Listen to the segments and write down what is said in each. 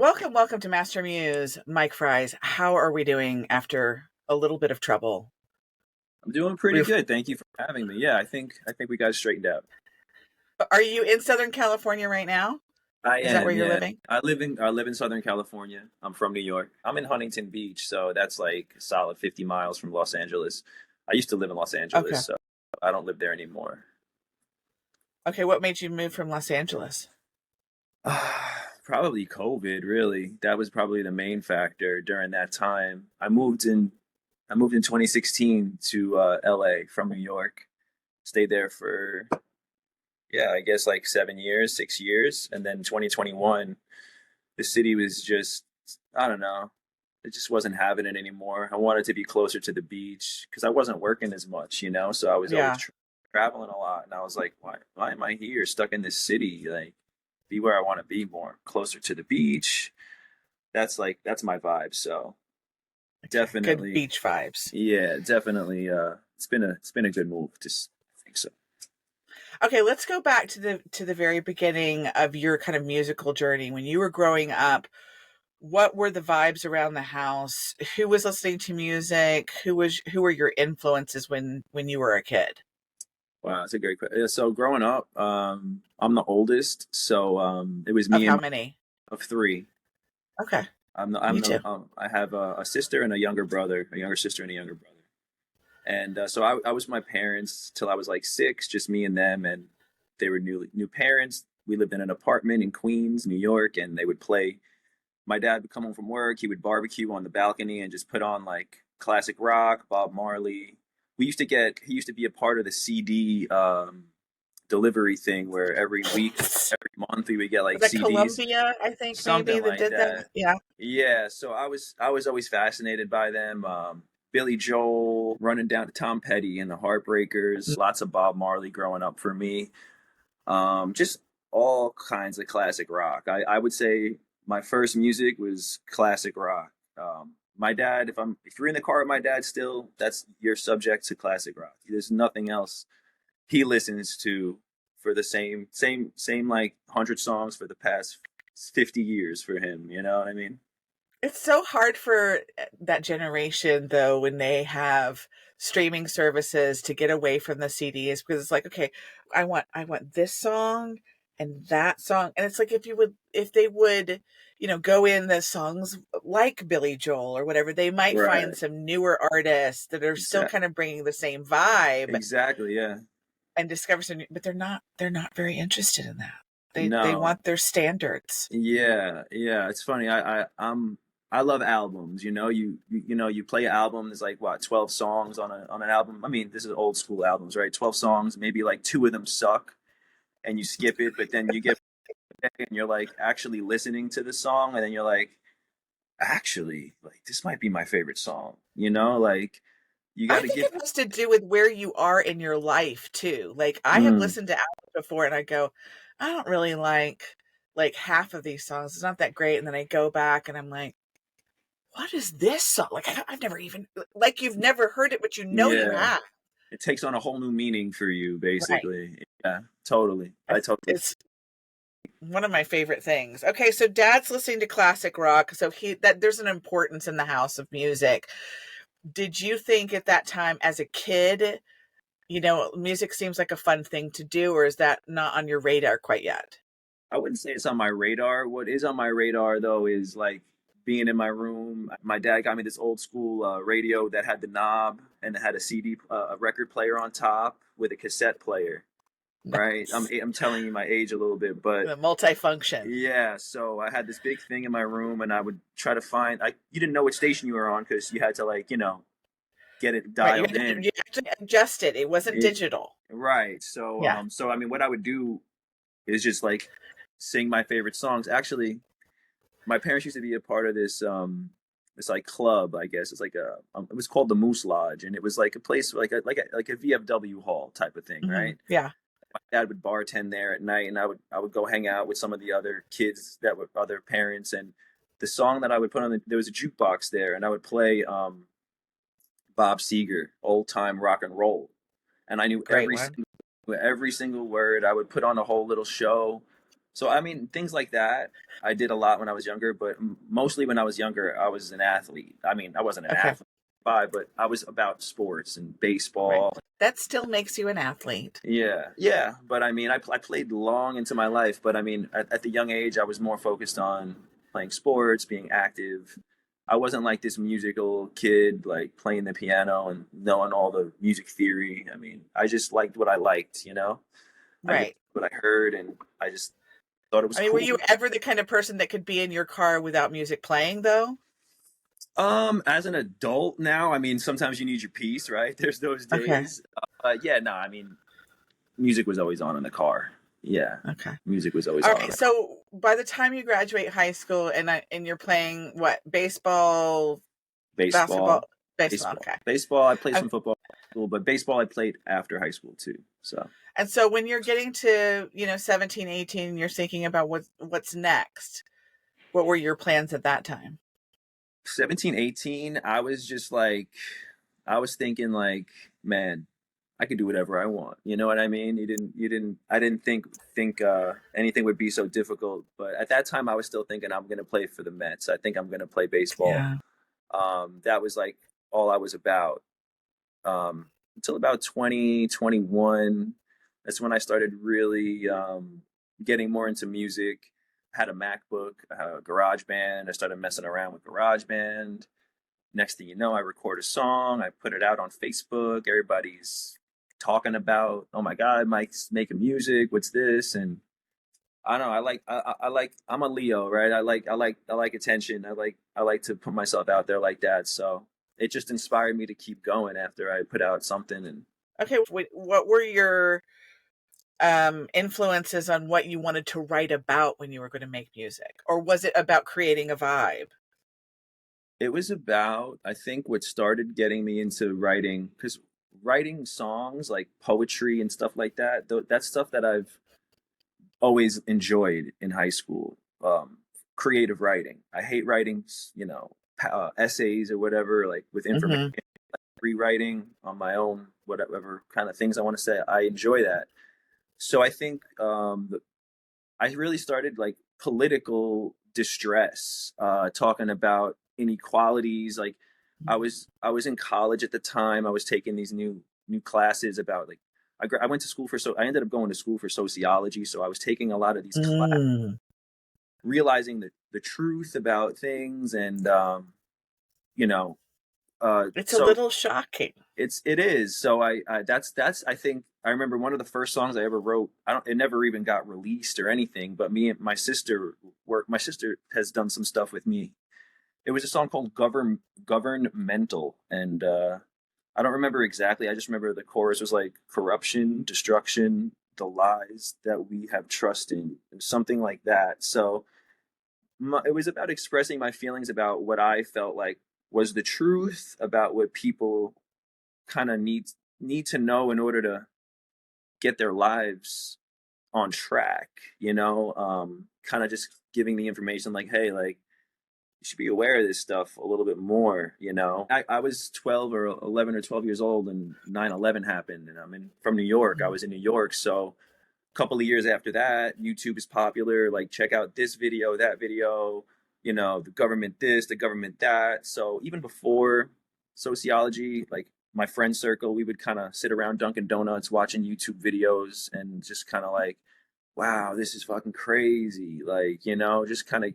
Welcome to Master Muse, mikefryz. How are we doing after a little bit of trouble? I'm doing pretty We've, good. Thank you for having me. Yeah, I think we got it straightened out. are you in Southern California right now? I Is that where am, you're yeah. living? I live in Southern California. I'm from New York. I'm in Huntington Beach, so that's like a solid 50 miles from Los Angeles. I used to live in Los Angeles, Okay. so I don't live there anymore. Okay, what made you move from Los Angeles? Probably COVID, really. That was probably the main factor during that time. I moved in 2016 to LA from New York. Stayed there for yeah, I guess like 7 years, 6 years. And then 2021, the city was just, I don't know, it just wasn't having it anymore. I wanted to be closer to the beach because I wasn't working as much, so I was always Yeah. traveling a lot. And I was like, why am I here stuck in this city? Like, be where I want to be more, closer to the beach. That's my vibe. So Okay. Good definitely, beach vibes. yeah, definitely. It's been a good move. Just I think so. Okay, let's go back to the very beginning of your kind of musical journey. When you were growing up, what were the vibes around the house? Who was listening to music? Who were your influences when you were a kid? Wow, that's a great question. So growing up, I'm the oldest, so it was Of me and how my many? of three. Okay. I'm Me the too. I have a sister and a younger brother, a younger sister and a younger brother. And so I was with my parents till I was like six, just me and them, and they were new parents. We lived in an apartment in Queens, New York, and they would play. My dad would come home from work, he would barbecue on the balcony and just put on like classic rock, Bob Marley. He used to be a part of the CD delivery thing where every week, every month we would get Was like that CDs, Columbia, I think maybe something that like did that. that? Yeah. Yeah, so I was always fascinated by them. Billy Joel, running down to Tom Petty and the Heartbreakers, lots of Bob Marley growing up for me. Just all kinds of classic rock. I would say my first music was classic rock. My dad, if you're in the car with my dad still, that's you're subject to classic rock. There's nothing else he listens to for the same like 100 songs for the past 50 years for him. You know what I mean? It's so hard for that generation though when they have streaming services to get away from the CDs because it's like, okay, I want this song and that song. And it's like if they would, go in the songs like Billy Joel or whatever, they might find Right. some newer artists that are still Exactly. kind of bringing the same vibe Exactly. Yeah. and discover some, but they're not very interested in that. They No. want their standards. Yeah. Yeah. It's funny. I love albums. You play an album. There's like what 12 songs on an album. I mean, this is old school albums, right? 12 songs. Maybe like two of them suck, and you skip it. But then you get and you're like actually listening to the song, and then you're like, actually, like this might be my favorite song. Like you got I to think give. it has to do with where you are in your life too. Like I have Mm, listened to albums before and I go, I don't really like half of these songs. It's not that great. And then I go back and I'm like, what is this song? Like I've never even like you've never heard it, but you know you yeah. have. It takes on a whole new meaning for you, Right. basically. Yeah, totally. I It's, totally. it's one of my favorite things. Okay, so dad's listening to classic rock, so he that there's an importance in the house of music. Did you think at that time as a kid, music seems like a fun thing to do, or is that not on your radar quite yet? I wouldn't say it's on my radar. What is on my radar though is like being in my room. My dad got me this old school radio that had the knob and it had a CD, a record player on top with a cassette player. Right? I'm Nice. I'm telling you my age a little bit, but The multifunction. yeah. So I had this big thing in my room, and I would try to find. You didn't know which station you were on because you had to like get it Right, dialed in. you actually adjust it. It wasn't It, digital. right. So Yeah. I mean, what I would do is just like sing my favorite songs. Actually, my parents used to be a part of this like club, I guess. It's like it was called the Moose Lodge, and it was like a place like a VFW hall type of thing, Hmm. right? Yeah. My dad would bartend there at night, and I would go hang out with some of the other kids that were other parents, and the song that I would put on there was a jukebox there, and I would play Bob Seger, old time rock and roll, and I knew Great one. every single word. I would put on a whole little show. So I mean, things like that. I did a lot when I was younger, but mostly when I was younger, I was an athlete. I mean, I wasn't an Okay, athlete, but I was about sports and right. baseball. That still makes you an athlete. Yeah, yeah. But I mean, I played long into my life. But I mean, at the young age, I was more focused on playing sports, being active. I wasn't like this musical kid, like playing the piano and knowing all the music theory. I mean, I just liked what I liked, you know? I just Right. what I heard, and I just thought it was I mean, were you cool. ever the kind of person that could be in your car without music playing, though? As an adult now, I mean, sometimes you need your peace, right? There's those Okay. days. Yeah, no, I mean, music was always on in the car. Yeah, Okay. music was always All on in right. the car. So by the time you graduate high school and you're playing what? Baseball, basketball, Baseball, baseball. baseball, Okay. baseball. I played Um, some football in high school, but baseball I played after high school too. So and so when you're getting to, 17, 18, you're thinking about what's next. What were your plans at that time? 17, 18, I was just like, I was thinking like, man, I could do whatever I want. You know what I mean? I didn't think anything would be so difficult. But at that time, I was still thinking I'm going to play for the Mets. I think I'm going to play baseball. Yeah. That was like all I was about. Until about 2021. That's when I started really getting more into music. Had a MacBook, GarageBand. I started messing around with GarageBand. Next thing you know, I record a song, I put it out on Facebook. Everybody's talking about, oh my God, Mike's making music. What's this? And I don't know. I like. I'm a Leo, right? I like attention. I like to put myself out there like that. So it just inspired me to keep going after I put out something. And Okay. What were your influences on what you wanted to write about when you were going to make music, or was it about creating a vibe? it was about, I think, what started getting me into writing, because writing songs like poetry and stuff like that, that's stuff that I've always enjoyed in high school. Creative writing. I hate writing, essays or whatever, like with information, Hmm. rewriting on my own, whatever kind of things I want to say. I enjoy that. So I think I really started like political distress, talking about inequalities. Like I was in college at the time. I was taking these new classes about like I went to school for I ended up going to school for sociology. So I was taking a lot of these classes, Mm. realizing the truth about things, and you know, It's a so little shocking. it is. So that's I think I remember one of the first songs I ever wrote. I don't. It never even got released or anything. But me and my sister work. My sister has done some stuff with me. It was a song called Governmental, and I don't remember exactly. I just remember the chorus was like corruption, destruction, the lies that we have trust in, and something like that. So it was about expressing my feelings about what I felt like was the truth about what people kind of need to know in order to get their lives on track, kind of just giving the information like, hey, like you should be aware of this stuff a little bit more. I was 12 or 11 or 12 years old and 9/11 happened, and from New York. I was in New York. So a couple of years after that, YouTube is popular. Like, check out this video, that video, the government this, the government that. So even before sociology, like my friend circle, we would kind of sit around Dunkin' Donuts watching YouTube videos and just kind of like, wow, this is fucking crazy. Like, just kind of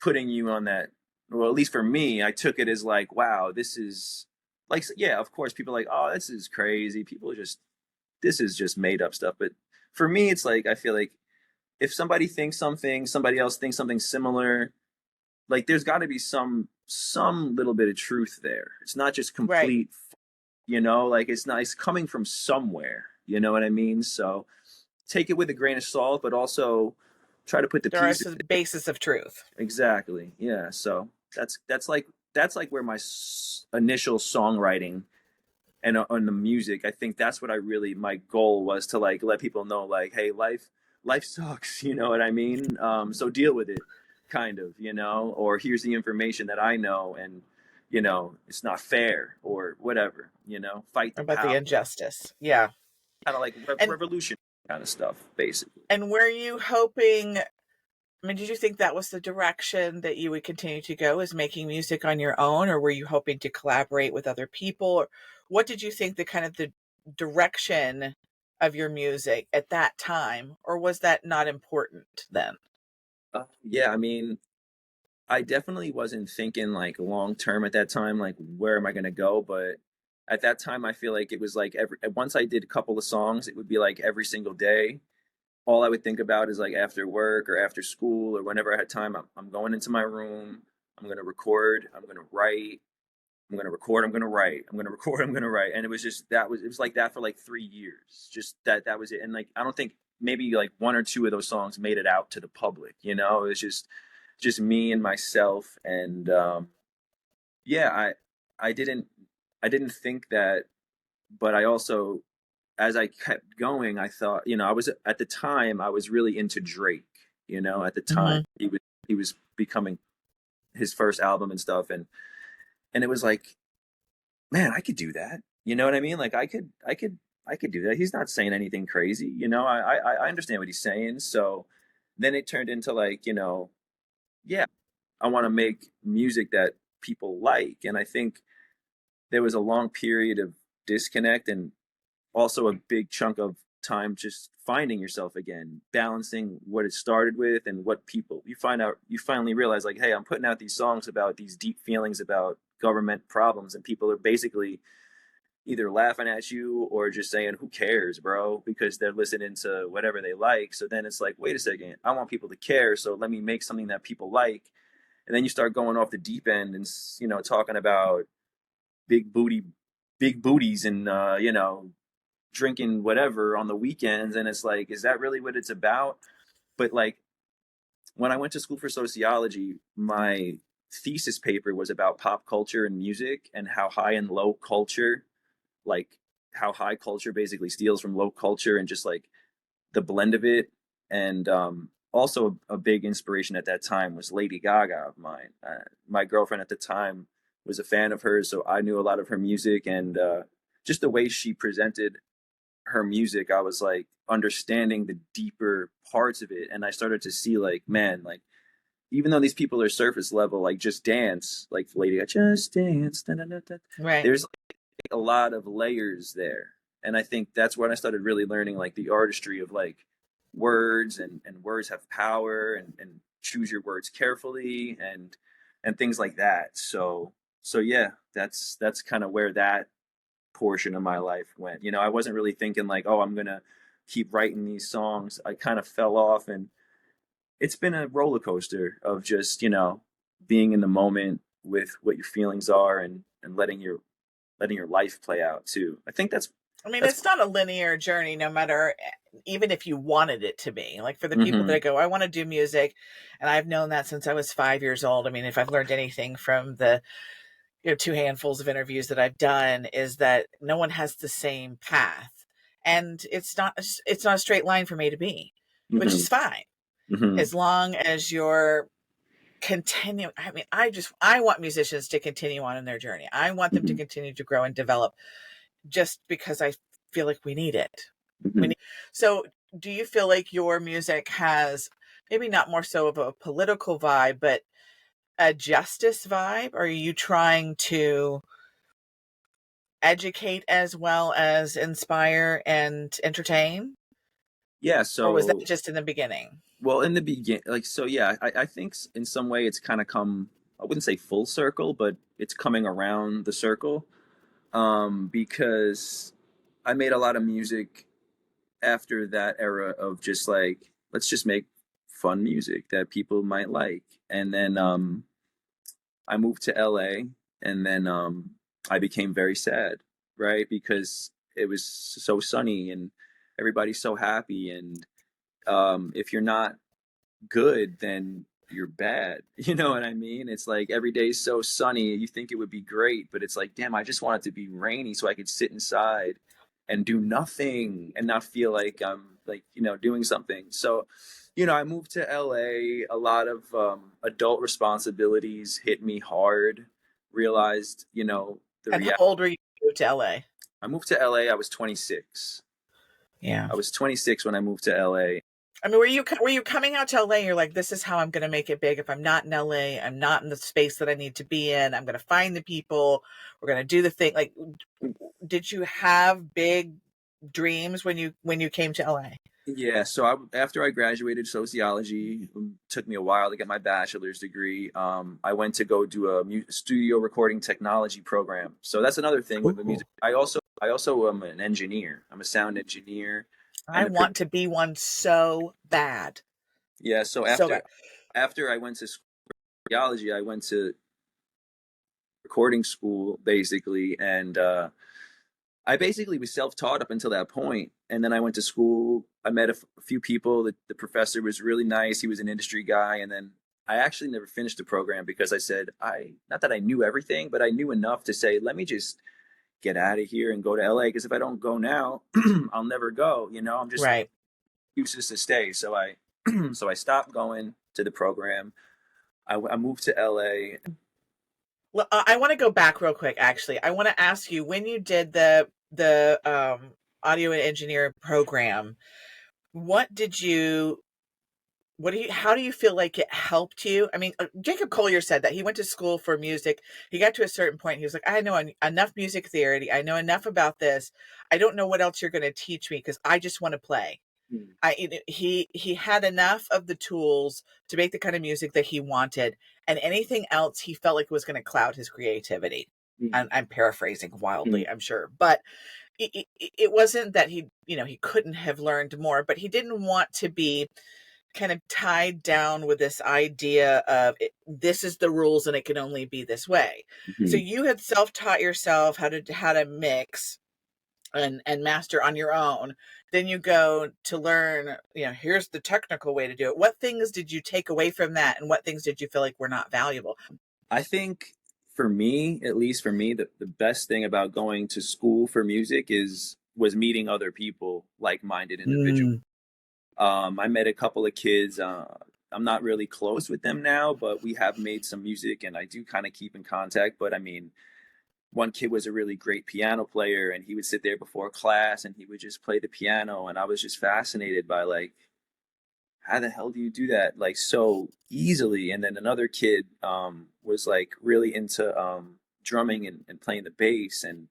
putting you on that. Well, at least for me, I took it as like, wow, this is like, yeah, of course, people are like, oh, this is crazy. People are just, this is just made up stuff. But for me, it's like, I feel like if somebody thinks something, somebody else thinks something similar, like there's got to be some little bit of truth there. It's not just Right. complete, like it's not, it's coming from somewhere. You know what I mean? So take it with a grain of salt, but also try to put the There are pieces. some basis of truth. Exactly. Yeah. So that's like where my initial songwriting and on the music, I think that's what I really, my goal was to like let people know, like, hey, life sucks. You know what I mean? So deal with it, kind of, or here's the information that I know, and it's not fair or whatever. Fight the About the power, injustice. Yeah. kind of like And revolution. kind of stuff, basically. And were you hoping, I mean, did you think that was the direction that you would continue to go, is making music on your own, or were you hoping to collaborate with other people? Or what did you think the kind of the direction of your music at that time, or was that not important then? Yeah, I mean, I definitely wasn't thinking like long term at that time, like where am I gonna go? But at that time, I feel like it was like every once I did a couple of songs, it would be like every single day. All I would think about is like after work or after school or whenever I had time, I'm going into my room. I'm gonna record. I'm gonna write. I'm gonna record. I'm gonna write. I'm gonna record. I'm gonna write. And it was just it was like that for like 3 years. Just that was it. And like I don't think maybe like one or two of those songs made it out to the public. You know, it was just me and myself. And yeah, I didn't think that, but I also as I kept going, I thought, I was at the time I was really into Drake. At the time Hmm. he was becoming his first album and stuff, and it was like, man, I could do that. You know what I mean? Like I could do that. He's not saying anything crazy. I understand what he's saying. So then it turned into like, yeah, I want to make music that people like, and I think there was a long period of disconnect and also a big chunk of time just finding yourself again, balancing what it started with and what people you finally realize like, hey, I'm putting out these songs about these deep feelings about government problems, and people are basically either laughing at you or just saying, who cares, bro? Because they're listening to whatever they like. So then it's like, wait a second, I want people to care. So let me make something that people like. And then you start going off the deep end and, talking about big booty, big booties and, drinking whatever on the weekends. And it's like, is that really what it's about? But like when I went to school for sociology, my thesis paper was about pop culture and music and how high and low culture, like how high culture basically steals from low culture and just like the blend of it. And also a big inspiration at that time was Lady Gaga of mine. My girlfriend at the time was a fan of hers, so I knew a lot of her music, and just the way she presented her music, I was like understanding the deeper parts of it, and I started to see like, man, like even though these people are surface level, like just dance, like Lady Gaga, just dance, da, da, da, da. Right. There's a lot of layers there. And I think that's when I started really learning like the artistry of like words, and words have power, and choose your words carefully, and things like that. So yeah, that's kind of where that portion of my life went. I wasn't really thinking like, oh, I'm gonna keep writing these songs. I kind of fell off, and it's been a roller coaster of just, being in the moment with what your feelings are, and letting your life play out too. I think that's I mean, that's it's not a linear journey, no matter, even if you wanted it to be. Like for the people mm-hmm, that go, I want to do music, and I've known that since I was 5 years old. I mean, if I've learned anything from the two handfuls of interviews that I've done, is that no one has the same path, and it's not a straight line from A to B, which mm-hmm, is fine mm-hmm, as long as you're continuing. I mean, I want musicians to continue on in their journey. I want them to mm-hmm, continue to grow and develop, just because I feel like we need it. We mm-hmm. need. So, do you feel like your music has maybe not more so of a political vibe, but a justice vibe? Or are you trying to educate as well as inspire and entertain? Yeah. Or was that So, just in the beginning? well, in the begin, like, so, yeah, I think in some way it's kind of come. I wouldn't say full circle, but it's coming around the circle. Because I made a lot of music after that era of just like, let's just make fun music that people might like, and then I moved to LA, and then I became very sad, right? Because it was so sunny and everybody's so happy, and if you're not good, then you're bad. You know what I mean? It's like every day's so sunny, you think it would be great, but it's like, damn, I just want it to be rainy so I could sit inside and do nothing and not feel like I'm like, doing something. So, I moved to LA, a lot of adult responsibilities hit me hard, realized, the And how reality. old were you when you moved to LA? I moved to LA, I was 26. Yeah. I was 26 when I moved to LA. I mean, were you coming out to LA? You're like, this is how I'm going to make it big. If I'm not in LA, I'm not in the space that I need to be in. I'm going to find the people. We're going to do the thing. Like, did you have big dreams when you came to LA? Yeah, so after I graduated sociology, took me a while to get my bachelor's degree. I went to go do a studio recording technology program. So that's another thing with the music. Ooh. I also am an engineer. I'm a sound engineer I and a pro. want to be one so bad. Yeah, so So after bad. after I went to sociology, I went to recording school basically, and I basically was self-taught up until that point, and then I went to school. I met a few people. The professor was really nice. He was an industry guy, and then I actually never finished the program because I said I not that I knew everything, but I knew enough to say, let me just get out of here and go to LA because if I don't go now, I'll never go. I'm just Right. useless to stay. So I so I stopped going to the program. I moved to LA. Well, I want to go back real quick. Actually, I want to ask you when you did the audio and engineer program. What did you what do you how do you feel like it helped you? I mean, Jacob Collier said that he went to school for music. He got to a certain point. He was like, I know enough music theory. I know enough about this. I don't know what else you're going to teach me because I just want to play. He had enough of the tools to make the kind of music that he wanted, and anything else he felt like was going to cloud his creativity. And I'm paraphrasing wildly, I'm sure, but it wasn't that he couldn't have learned more, but he didn't want to be kind of tied down with this idea of this is the rules and it can only be this way. So Mhm. you had self-taught yourself how to mix and master on your own. Then you go to learn, here's the technical way to do it. What things did you take away from that, and what things did you feel like were not valuable? I think for me, at least for me, the best thing about going to school for music was meeting other people, like-minded individuals. Mm, I met a couple of kids. I'm not really close with them now, but we have made some music, and I do kind of keep in contact. But I mean, one kid was a really great piano player, and he would sit there before class, and he would just play the piano, and I was just fascinated by like how the hell do you do that like so easily? And then another kid was like really into drumming and playing the bass, and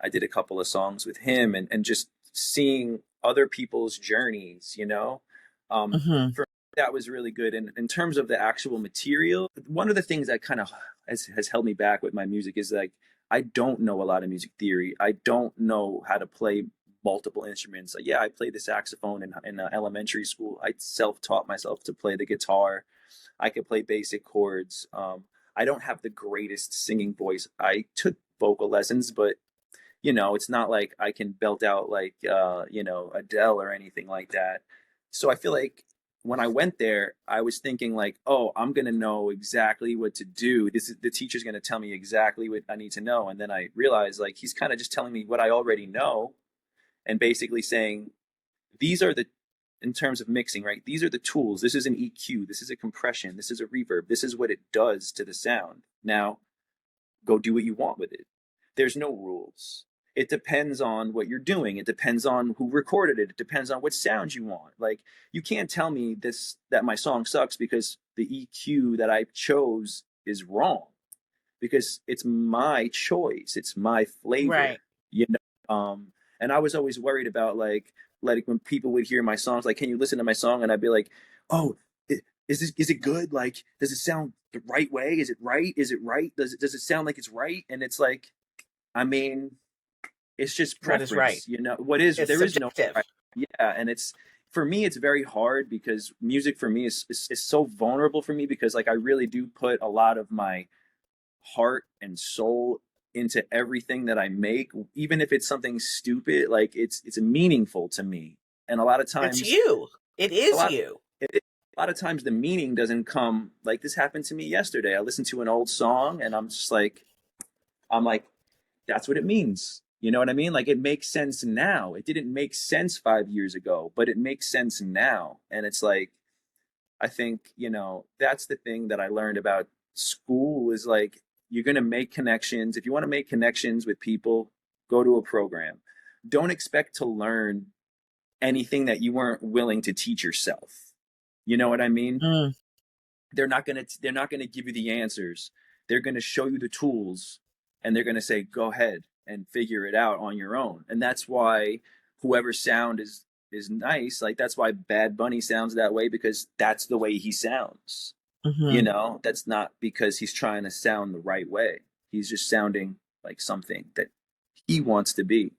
I did a couple of songs with him, and just seeing other people's journeys, mhm. for me, that was really good. And in terms of the actual material, one of the things that kind of has held me back with my music is like I don't know a lot of music theory. I don't know how to play multiple instruments. Like, yeah, I played the saxophone in elementary school. I self-taught myself to play the guitar. I could play basic chords. I don't have the greatest singing voice. I took vocal lessons, but it's not like I can belt out like Adele or anything like that. So I feel like when I went there, I was thinking like, oh, I'm gonna know exactly what to do. This is the teacher's gonna tell me exactly what I need to know, and then I realized like he's kind of just telling me what I already know, and basically saying these are the in terms of mixing, right? These are the tools. This is an EQ. This is a compression. This is a reverb. This is what it does to the sound. Now go do what you want with it. There's no rules. It depends on what you're doing. It depends on who recorded it. It depends on what sound you want. Like you can't tell me this that my song sucks because the EQ that I chose is wrong because it's my choice. It's my flavor. Right. You know. And I was always worried about like when people would hear my songs, like, can you listen to my song? And I'd be like, oh, is it good? Like, does it sound the right way? Is it right? Is it right? Does it sound like it's right? And it's like, I mean, it's just What is right? preference, what is It's there is no subjective. right. Yeah, and it's for me it's very hard because music for me is so vulnerable for me because like I really do put a lot of my heart and soul into everything that I make, even if it's something stupid, like it's meaningful to me. And a lot of It's times you. It a is lot you. it, a lot of times the meaning doesn't come like this happened to me yesterday. I listened to an old song and I'm like, that's what it means. You know what I mean? Like it makes sense now. It didn't make sense 5 years ago, but it makes sense now. And it's like, I think, that's the thing that I learned about school is like, you're going to make connections. If you want to make connections with people, go to a program. Don't expect to learn anything that you weren't willing to teach yourself. You know what I mean? Mm. They're not gonna give you the answers. They're gonna show you the tools, and they're gonna say, "Go ahead and figure it out on your own." And that's why whoever sound is nice. Like that's why Bad Bunny sounds that way, because that's the way he sounds. You Hmm. know, that's not because he's trying to sound the right way. He's just sounding like something that he wants to be,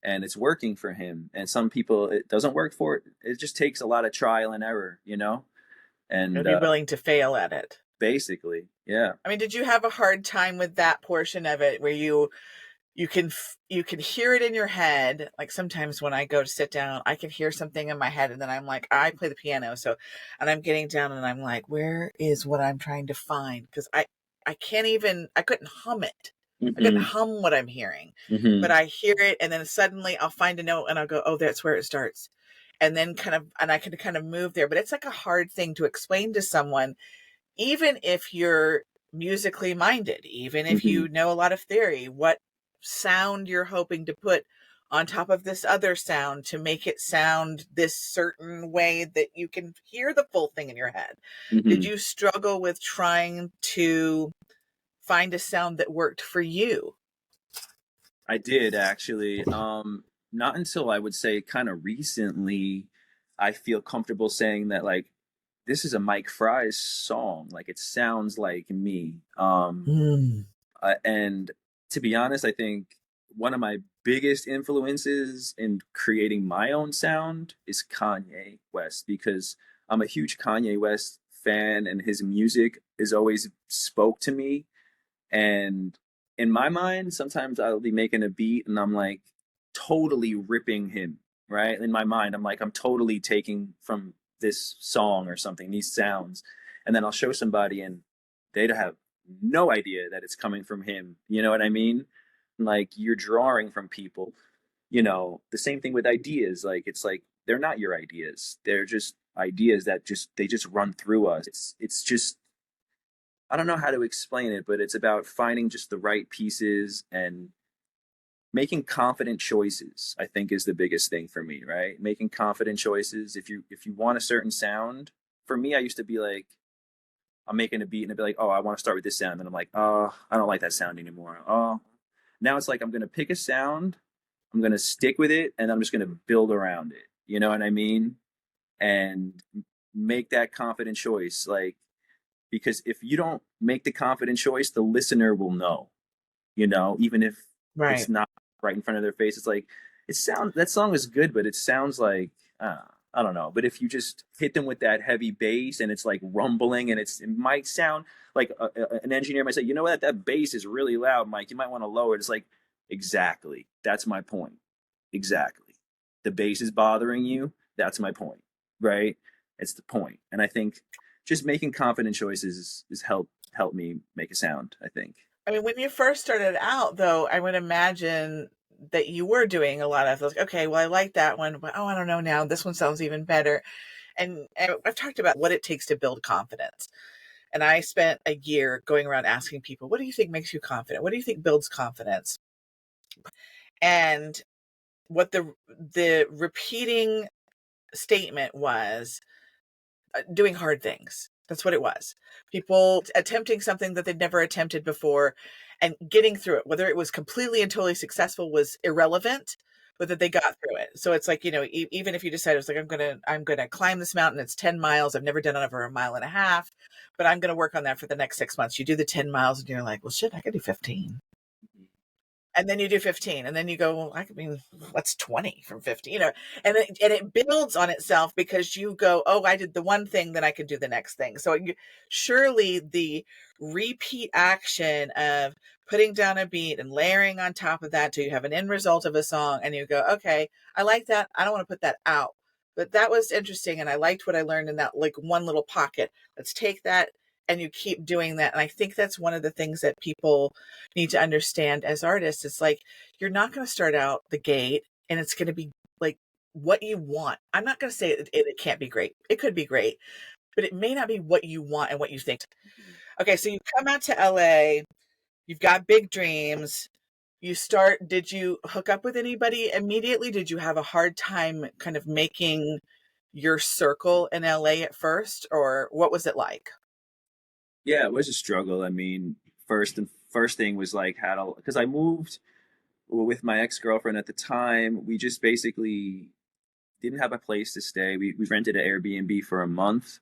and it's working for him. And some people it doesn't work for. It just takes a lot of trial and error, you know. And And be willing to fail at it. basically, yeah. I mean, did you have a hard time with that portion of it where you can hear it in your head? Like sometimes when I go to sit down, I can hear something in my head, and then I'm like, I play the piano, so, and I'm getting down and I'm like, where is what I'm trying to find? Because I can't even, I couldn't hum it. I couldn't Hmm. hum what I'm hearing, but Hmm. I hear it, and then suddenly I'll find a note and I'll go, oh, that's where it starts. And then and I can kind of move there, but it's like a hard thing to explain to someone, even if you're musically minded, even if Hmm. you know a lot of theory, what sound you're hoping to put on top of this other sound to make it sound this certain way that you can hear the full thing in your head. Did Hmm. you struggle with trying to find a sound that worked for you? I did actually. Not until I would say kind of recently, I feel comfortable saying that like this is a Mike Fryz song. Like it sounds like me. Mm. And to be honest, I think one of my biggest influences in creating my own sound is Kanye West, because I'm a huge Kanye West fan and his music has always spoke to me. And in my mind, sometimes I'll be making a beat and I'm like totally ripping him, right? In my mind, I'm like, I'm totally taking from this song or something, these sounds. And then I'll show somebody and they'd have no idea that it's coming from him. You know what I mean? Like you're drawing from people, you know, the same thing with ideas. Like it's like they're not your ideas. They're just ideas that they just run through us. It's just I don't know how to explain it, but it's about finding just the right pieces and making confident choices. I think is the biggest thing for me, right? Making confident choices. If you want a certain sound, for me, I used to be like, I'm making a beat and I'd be like, oh, I want to start with this sound, and I'm like, oh, I don't like that sound anymore. Oh, now it's like I'm gonna pick a sound, I'm gonna stick with it, and I'm just gonna build around it. You know what I mean? And make that confident choice, like because if you don't make the confident choice, the listener will know, you know, even if it's Right. not right in front of their face. It's like it sounds that song is good, but it sounds like I don't know. But if you just hit them with that heavy bass and it's like rumbling and it might sound like an engineer might say, you know what, that bass is really loud, Mike. You might want to lower it. It's like exactly that's my point. Exactly, the bass is bothering you. That's my point, right? It's the point, and I think just making confident choices is help me make a sound. I think. I mean, when you first started out, though, I would imagine that you were doing a lot of those. Okay, well, I like that one, but oh, I don't know now. This one sounds even better. And I've talked about what it takes to build confidence. And I spent a year going around asking people, what do you think makes you confident? What do you think builds confidence? And what the repeating statement was, doing hard things. That's what it was. People attempting something that they'd never attempted before and getting through it. Whether it was completely and totally successful was irrelevant, but that they got through it. So it's like, even if you decide it's like, I'm gonna climb this mountain. It's 10 miles. I've never done it over a mile and a half, but I'm gonna work on that for the next 6 months. You do the 10 miles and you're like, well, shit, I could do 15. And then you do 15, and then you go, well, I mean, what's 20 from 50, and it builds on itself because you go, oh, I did the one thing, then I can do the next thing. So surely the repeat action of putting down a beat and layering on top of that till you have an end result of a song, and you go, okay, I like that, I don't want to put that out, but that was interesting, and I liked what I learned in that, like, one little pocket. Let's take that, and you keep doing that. And I think that's one of the things that people need to understand as artists. It's like, you're not going to start out the gate and it's going to be like what you want. I'm not going to say it can't be great. It could be great, but it may not be what you want and what you think. Okay, so you come out to LA, you've got big dreams. you start, did you hook up with anybody immediately? Did you have a hard time kind of making your circle in LA at first, or what was it like? Yeah, it was a struggle. I mean, first thing was like how to, because I moved with my ex-girlfriend at the time. We just basically didn't have a place to stay. We rented an Airbnb for a month,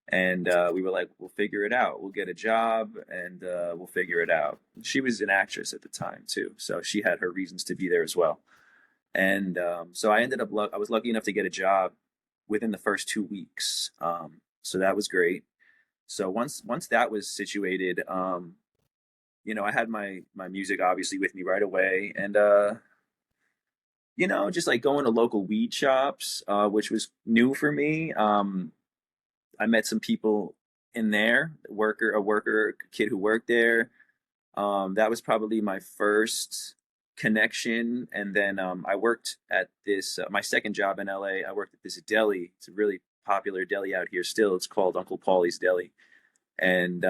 and we were like, we'll figure it out. We'll get a job, and we'll figure it out. She was an actress at the time too, so she had her reasons to be there as well. And so I ended up, I was lucky enough to get a job within the first 2 weeks. So that was great. So once that was situated, I had my music obviously with me right away, and just like going to local weed shops, which was new for me. I met some people in there, a kid who worked there. That was probably my first connection, and then I worked at this my second job in LA. I worked at this deli. It's a really popular deli out here still. It's called Uncle Paulie's Deli, and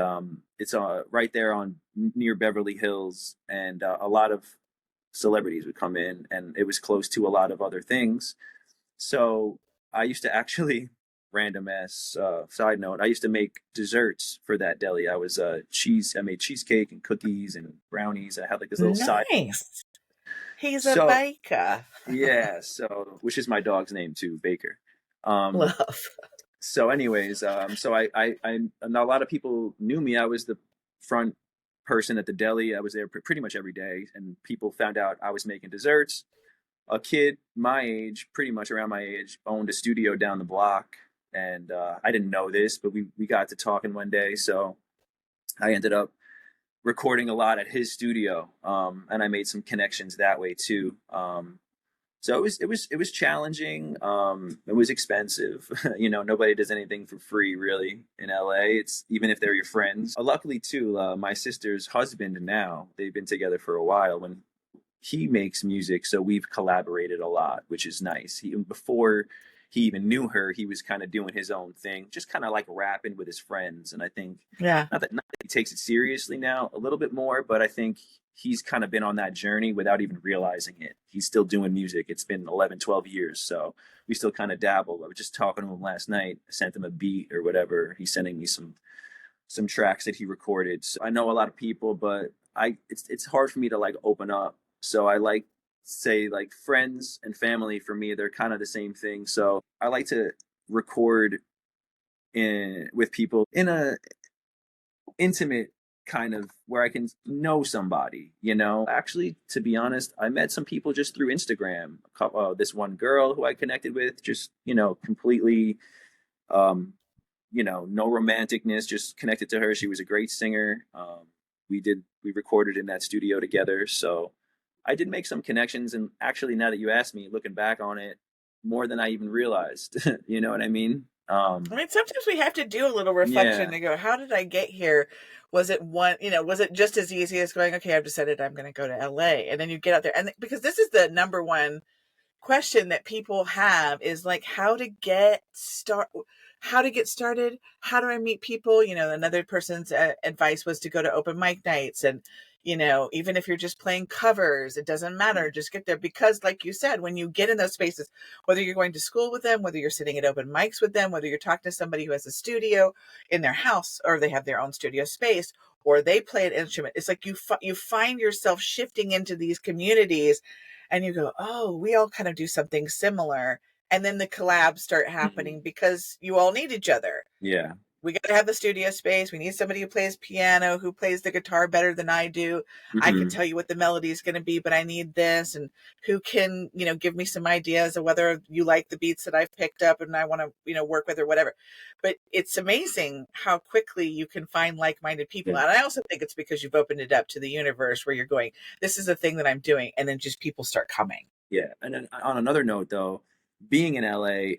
it's right there on near Beverly Hills, and a lot of celebrities would come in, and it was close to a lot of other things. So I used to actually, random ass side note, I used to make desserts for that deli. I made cheesecake and cookies and brownies. I had like this little side. Nice. He's a So biker. yeah, so which is my dog's name too, Baker. Um, Love. so anyways, so I and a lot of people knew me. I was the front person at the deli. I was there pretty much every day, and people found out I was making desserts. A kid my age, pretty much around my age, owned a studio down the block, and I didn't know this, but we got to talking one day, so I ended up recording a lot at his studio, and I made some connections that way too. So it was challenging. It was expensive. Nobody does anything for free really in LA. It's even if they're your friends. Luckily too, my sister's husband now, they've been together for a while. When he makes music, so we've collaborated a lot, which is nice. Before he even knew her, he was kind of doing his own thing, just kind of like rapping with his friends. And I think Yeah. not that he takes it seriously now, a little bit more, but I think he's kind of been on that journey without even realizing it. He's still doing music. It's been 11, 12 years, so we still kind of dabble. I was just talking to him last night. I sent him a beat or whatever. He's sending me some tracks that he recorded. So I know a lot of people, but it's hard for me to like open up. So I like say like friends and family for me, they're kind of the same thing. So I like to record in with people in a intimate kind of where I can know somebody. Actually, to be honest, I met some people just through Instagram. This one girl who I connected with, just completely um, no romanticness, just connected to her. She was a great singer. We recorded in that studio together. So I did make some connections. And actually, now that you asked me, looking back on it, more than I even realized, you know what I mean? I mean, sometimes we have to do a little reflection Yeah. to go, how did I get here? Was it just as easy as going, okay, I've decided I'm going to go to LA. And then you get out there. And because this is the number one question that people have is like how to get started, how do I meet people. Another person's advice was to go to open mic nights, and even if you're just playing covers, it doesn't matter, just get there, because like you said, when you get in those spaces, whether you're going to school with them, whether you're sitting at open mics with them, whether you're talking to somebody who has a studio in their house, or they have their own studio space, or they play an instrument, it's like you find yourself shifting into these communities, and you go, oh, we all kind of do something similar. And then the collabs start Hmm. happening because you all need each other. Yeah. We got to have the studio space. We need somebody who plays piano, who plays the guitar better than I do. I can Hmm. tell you what the melody is going to be, but I need this. And who can, give me some ideas of whether you like the beats that I've picked up and I want to, work with or whatever. But it's amazing how quickly you can find like-minded people. Yeah. And I also think it's because you've opened it up to the universe where you're going, this is the thing that I'm doing. And then just people start coming. Yeah. And then on another note, though, being in LA,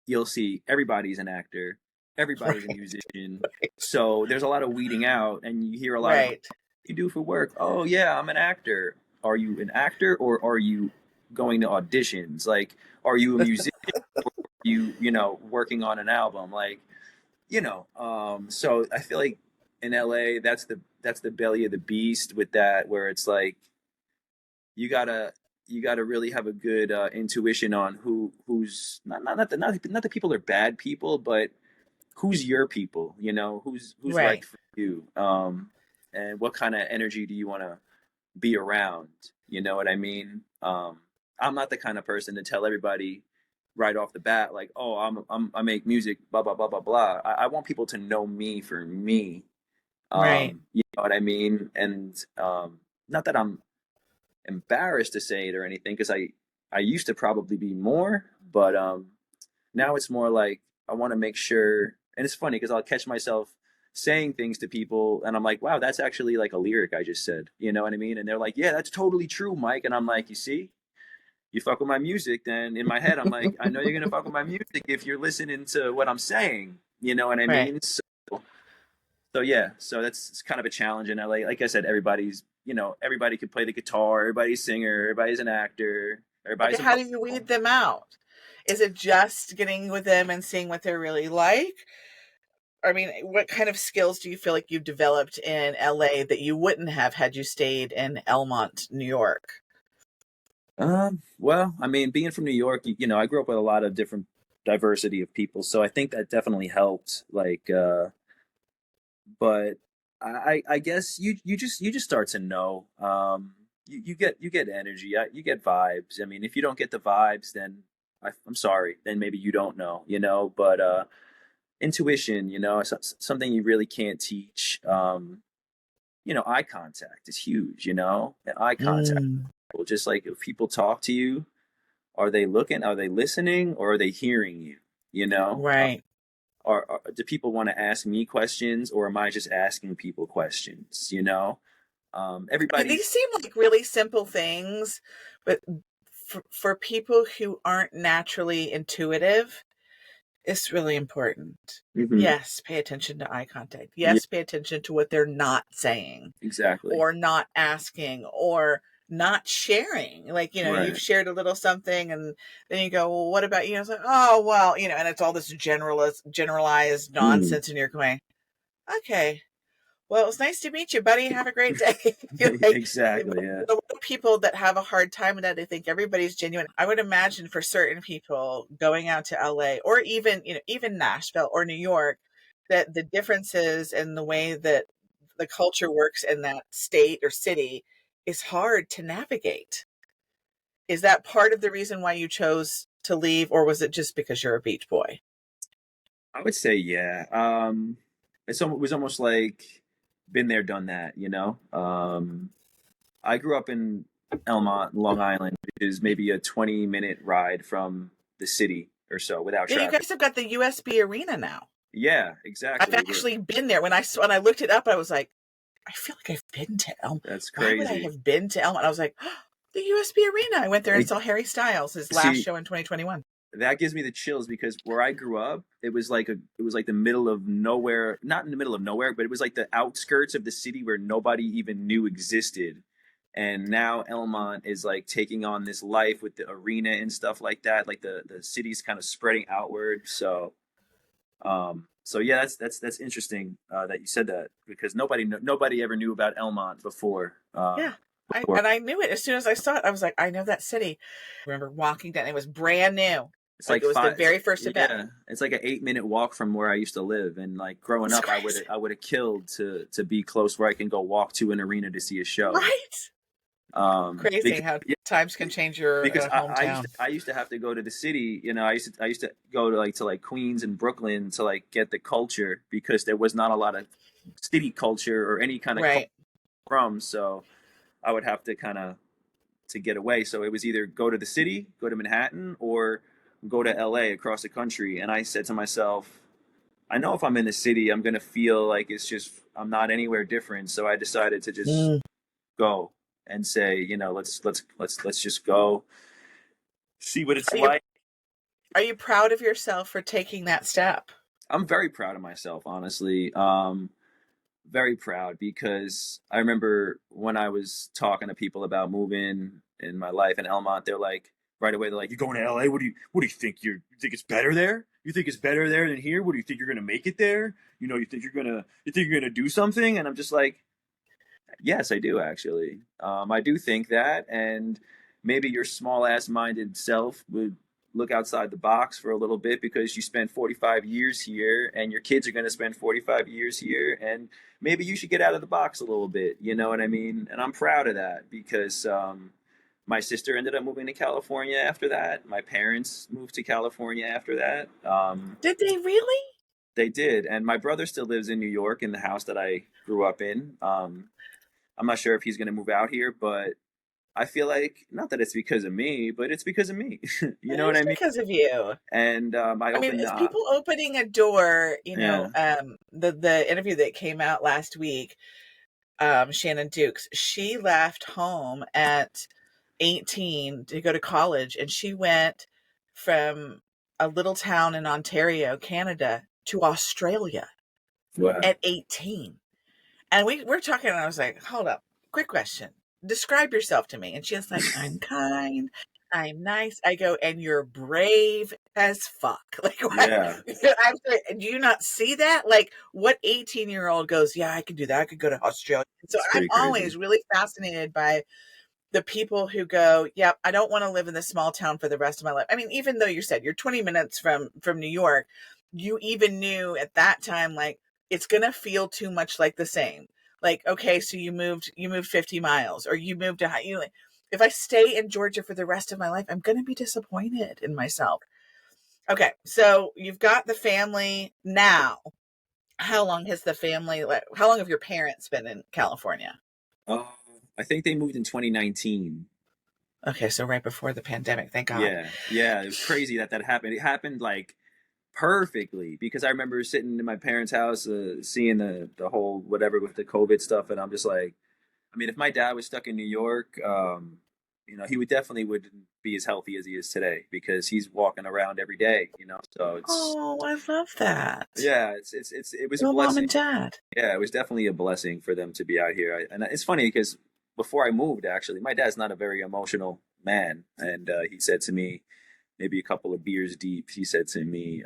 you'll see everybody's an actor, everybody's a Right. musician. So there's a lot of weeding out, and you hear a lot of Right. you do for work. Oh yeah, I'm an actor. Are you an actor, or are you going to auditions? Like, are you a musician? You working on an album? Like, so I feel like in LA, that's the belly of the beast with that, where it's like you gotta really have a good intuition on who's not that people are bad people, but who's your people, you know, who's right Right. for you, and what kind of energy do you want to be around, you know what I mean? I'm not the kind of person to tell everybody right off the bat, like, oh, I make music, blah blah blah blah blah. I want people to know me for me. Right. You know what I mean? And not that I'm embarrassed to say it or anything, because I used to probably be more, but now it's more like I want to make sure. And it's funny because I'll catch myself saying things to people, and I'm like, wow, that's actually like a lyric I just said. You know what I mean? And they're like, yeah, that's totally true, Mike. And I'm like, you see, you fuck with my music, then in my head, I'm like, I know you're gonna fuck with my music if you're listening to what I'm saying. You know what I Right. mean? So yeah, so that's it's kind of a challenge in LA. Like I said, everybody's, you know, everybody can play the guitar, everybody's a singer, everybody's an actor, Okay, everybody's a how do you vocal. weed them out? Is it just getting with them and seeing what they're really like? I mean, what kind of skills do you feel like you've developed in LA that you wouldn't have had you stayed in Elmont, New York? Well, I mean, being from New York, you know, I grew up with a lot of different diversity of people, so I think that definitely helped. Like, but I guess you just start to know. You get energy, you get vibes. I mean, if you don't get the vibes, then I'm sorry, then maybe you don't know, you know. But intuition, you know, it's something you really can't teach. You know, eye contact is huge. You know, and eye contact. Mm, Well, just like if people talk to you, are they looking? Are they listening? Or are they hearing you? You know, right. do people want to ask me questions, or am I just asking people questions? You know, I mean, these everybody's. seem like really simple things, but for people who aren't naturally intuitive, it's really important. Mhm. Yes, pay attention to eye contact. Yeah, Yes, pay attention to what they're not saying exactly. or not asking or not sharing. Like, you've Right. shared a little something and then you go, well, what about you? And it's like, oh, well, and it's all this generalized Mm. nonsense. And you're going, okay, well, it was nice to meet you, buddy. Have a great day. Like, Exactly. Yeah. a lot of people that have a hard time with that, they think everybody's genuine. I would imagine for certain people going out to LA or even, even Nashville or New York, that the differences in the way that the culture works in that state or city is hard to navigate. Is that part of the reason why you chose to leave, or was it just because you're a beach boy? I would say yeah. It was almost like been there, done that. You know. I grew up in Elmont, Long Island, which is maybe a 20-minute ride from the city or so without Yeah, you traffic. guys have got the USB arena now. Yeah, I've exactly. actually been there. When I looked it up, I was like, I feel like I've been to Elm. That's Why would I crazy. have been to Elm? And I was like, oh, the USB arena. I went there and It, saw Harry Styles, his last see, show in 2021. that gives me the chills because where I grew up, it was like the middle of nowhere, not in the middle of nowhere, but it was like the outskirts of the city where nobody even knew existed. And now Elmont is like taking on this life with the arena and stuff like that. Like the city's kind of spreading outward. So yeah, that's interesting that you said that because nobody ever knew about Elmont before. Yeah. Before And I knew it as soon as I saw it. I was like, I know that city. I remember walking down. It was brand new. it's Like like it was the five. very first event. Yeah, it's like an 8-minute walk from where I used to live. And like growing It's up, crazy. I would have killed to be close where I can go walk to an arena to see a show. Right? Crazy Because how yeah, times can change your because hometown. I used to have to go to the city. You know, I used to go to like Queens and Brooklyn to like get the culture because there was not a lot of city culture or any kind of culture Right. from. So I would have to kind of to get away. So it was either go to the city, go to Manhattan, or go to LA across the country. And I said to myself, I know if I'm in the city, I'm gonna feel like it's just I'm not anywhere different. So I decided to just Mm. go and say, you know, let's just go see what it's Are you like. are you proud of yourself for taking that step? I'm very proud of myself, honestly. Very proud because I remember when I was talking to people about moving in my life in Elmont, they're like right away, they're like, "You going to LA? What do you think? You think it's better there? You think it's better there than here? What do you think you're gonna make it there? You know, you think you're gonna do something?" And I'm just like, Yes, I do actually. I do think that, and maybe your small ass minded self would look outside the box for a little bit because you spent 45 years here and your kids are going to spend 45 years here, and maybe you should get out of the box a little bit. You know what I mean? And I'm proud of that because my sister ended up moving to California after that. My parents moved to California after that. Did they really? They did, and my brother still lives in New York in the house that I grew up in. I'm not sure if he's going to move out here, but I feel like not that it's because of me, but it's because of me. You know It what is I mean? because of you. And I I mean, opened it's the people opening a door, yeah, the interview that came out last week, Shannon Dukes, she left home at 18 to go to college, and she went from a little town in Ontario, Canada, to Australia wow, at 18. And we're talking, and I was like, hold up, quick question. Describe yourself to me. And she was like, I'm kind, I'm nice. I go, and you're brave as fuck. Like, what? yeah, I'm sorry, do you not see that? Like, what 18-year-old goes, yeah, I could do that. I could go to Australia. So it's I'm pretty crazy. always really fascinated by the people who go, yep, I don't want to live in this small town for the rest of my life. I mean, even though you said you're 20 minutes from New York, you even knew at that time, like, it's going to feel too much like the same. Like, okay, so you moved 50 miles, or you moved to high, you like, if I stay in Georgia for the rest of my life, I'm going to be disappointed in myself. Okay, so you've got the family now. How long has the family, how long have your parents been in California? Uh, I think they moved in 2019. Okay, so right before the pandemic, thank God. Yeah, yeah, it was crazy that that happened. It happened like perfectly because I remember sitting in my parents' house, seeing the whole whatever with the COVID stuff, and I'm just like, I mean, if my dad was stuck in New York, he would definitely wouldn't be as healthy as he is today because he's walking around every day. So it's Oh, I love that. yeah, it was a Go mom blessing. and dad. Yeah, it was definitely a blessing for them to be out here. And it's funny because before I moved, actually, my dad's not a very emotional man, and he said to me, maybe a couple of beers deep, he said to me,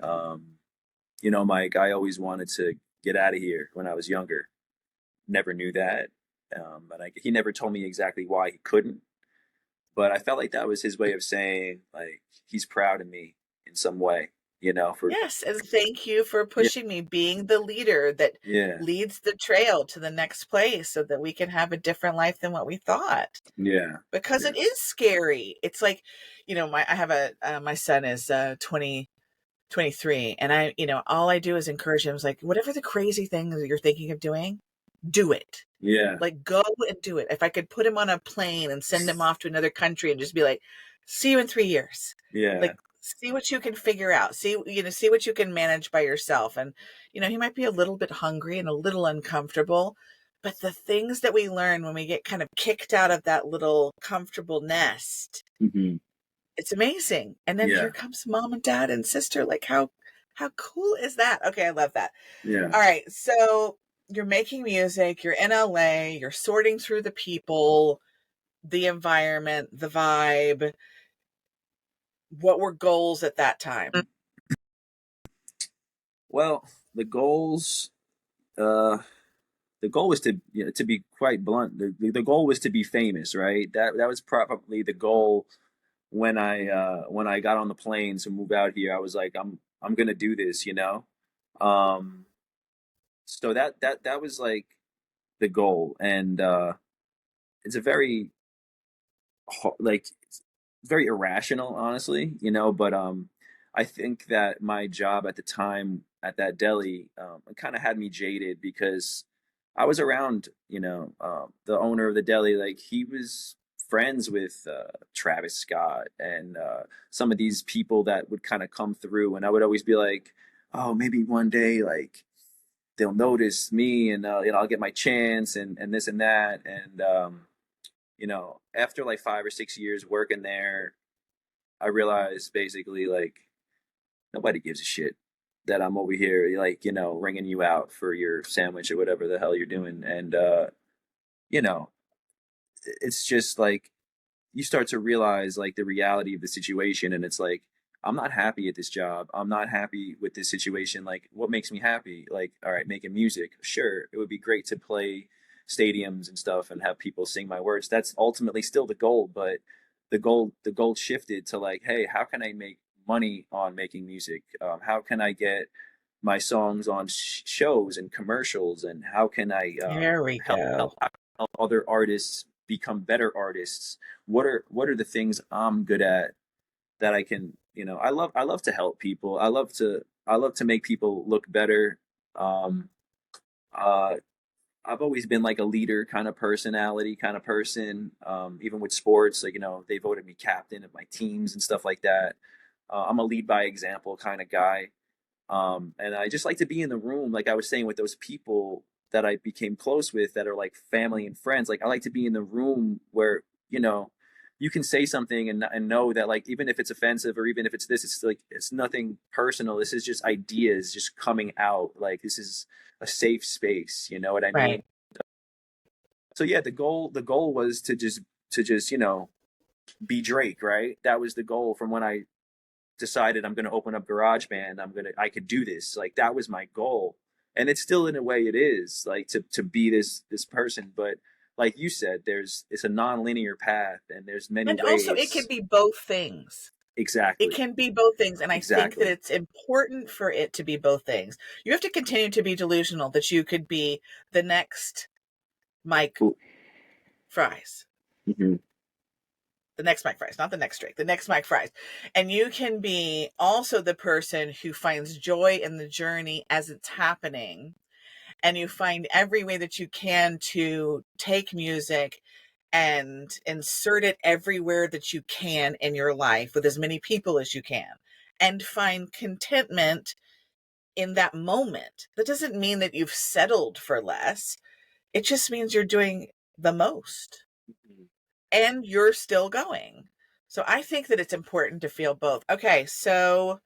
Mike, I always wanted to get out of here when I was younger. Never knew that. He never told me exactly why he couldn't, but I felt like that was his way of saying, like, he's proud of me in some way, for, Yes, and thank you for yeah, pushing me, being the leader that yeah, leads the trail to the next place so that we can have a different life than what we thought. yeah, Because yeah, it is scary. It's like, I have my son is 23, and all I do is encourage him. It's like, whatever the crazy thing that you're thinking of doing, do it. yeah, Like, go and do it. If I could put him on a plane and send him off to another country and just be like, see you in 3 years. yeah, Like, see what you can figure out. See what you can manage by yourself. And, he might be a little bit hungry and a little uncomfortable, but the things that we learn when we get kind of kicked out of that little comfortable nest, hmm, it's amazing. And then here yeah, comes mom and dad and sister. Like, how cool is that? Okay, I love that. yeah. All right, so you're making music, you're in LA, you're sorting through the people, the environment, the vibe. What were goals at that time? Well, the goals, uh, the goal was to be quite blunt. The goal was to be famous, right? That was probably the goal when I got on the plane to move out here. I was like, I'm gonna do this. Um, so that was like the goal, and it's a very like very irrational, honestly, but I think that my job at the time at that deli it kind of had me jaded because I was around, the owner of the deli, like he was friends with Travis Scott and some of these people that would kind of come through, and I would always be like, oh, maybe one day, like they'll notice me, and I'll get my chance, and this and that, and after like 5 or 6 years working there, I realized basically like nobody gives a shit that I'm over here, like, ringing you out for your sandwich or whatever the hell you're doing. And, you know, it's just like you start to realize like the reality of the situation. And it's like, I'm not happy at this job. I'm not happy with this situation. Like, what makes me happy? Like, all right, making music. Sure, it would be great to play stadiums and stuff and have people sing my words. That's ultimately still the goal, but the goal shifted to like, hey, how can I make money on making music? How can I get my songs on shows and commercials, and how can I There we go. help other artists become better artists? What are the things I'm good at that I can, I love to help people. I love to make people look better. Um, uh, I've always been like a leader kind of personality kind of person. Even with sports, like, they voted me captain of my teams and stuff like that. I'm a lead by example kind of guy. And I just like to be in the room, like I was saying, with those people that I became close with that are like family and friends. Like I like to be in the room where, you can say something and know that, like, even if it's offensive or even if it's this, it's like, it's nothing personal. This is just ideas just coming out. Like, this is a safe space. You know what I mean? Right. So yeah, the goal was to just, be Drake, right? That was the goal from when I decided I'm going to open up GarageBand. I could do this. Like, that was my goal, and it's still in a way it is, like, to be this person. But like you said, it's a non-linear path, and there's many And also, it can ways. be both things. It Exactly, can be both things. And I think that exactly. it's important for it to be both things. You have to continue to be delusional that you could be the next Mike Cool. Fryz. Hmm. The next Mike Fryz, not the next Drake, the next Mike Fryz. And you can be also the person who finds joy in the journey as it's happening. And you find every way that you can to take music and insert it everywhere that you can in your life with as many people as you can and find contentment in that moment. That doesn't mean that you've settled for less. It just means you're doing the most and you're still going. So I think that it's important to feel both. Okay, so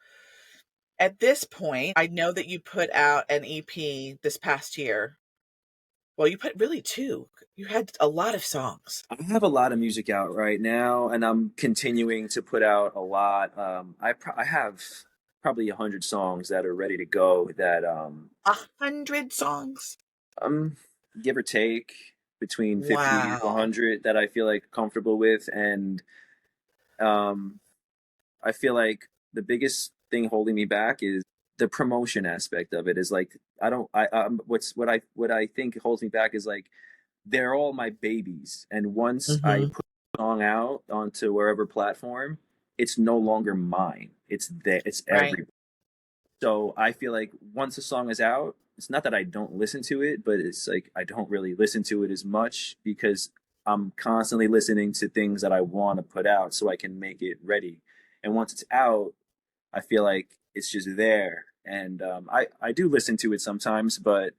at this point, I know that you put out an EP this past year. Well, you put really two. You had a lot of songs. I have a lot of music out right now, and I'm continuing to put out a lot. I have probably 100 songs that are ready to go. That 100 songs? um, give or take between 50 to Wow. 100 that I feel like comfortable with. And um, I feel like the biggest thing holding me back is the promotion aspect of it. Is like, I don't, what I think holds me back is like, they're all my babies. And once I Hmm. put a song out onto wherever platform, it's no longer mine. It's Right. every. So I feel like once a song is out, it's not that I don't listen to it, but it's like I don't really listen to it as much because I'm constantly listening to things that I want to put out so I can make it ready. And once it's out, I feel like it's just there. And I do listen to it sometimes, but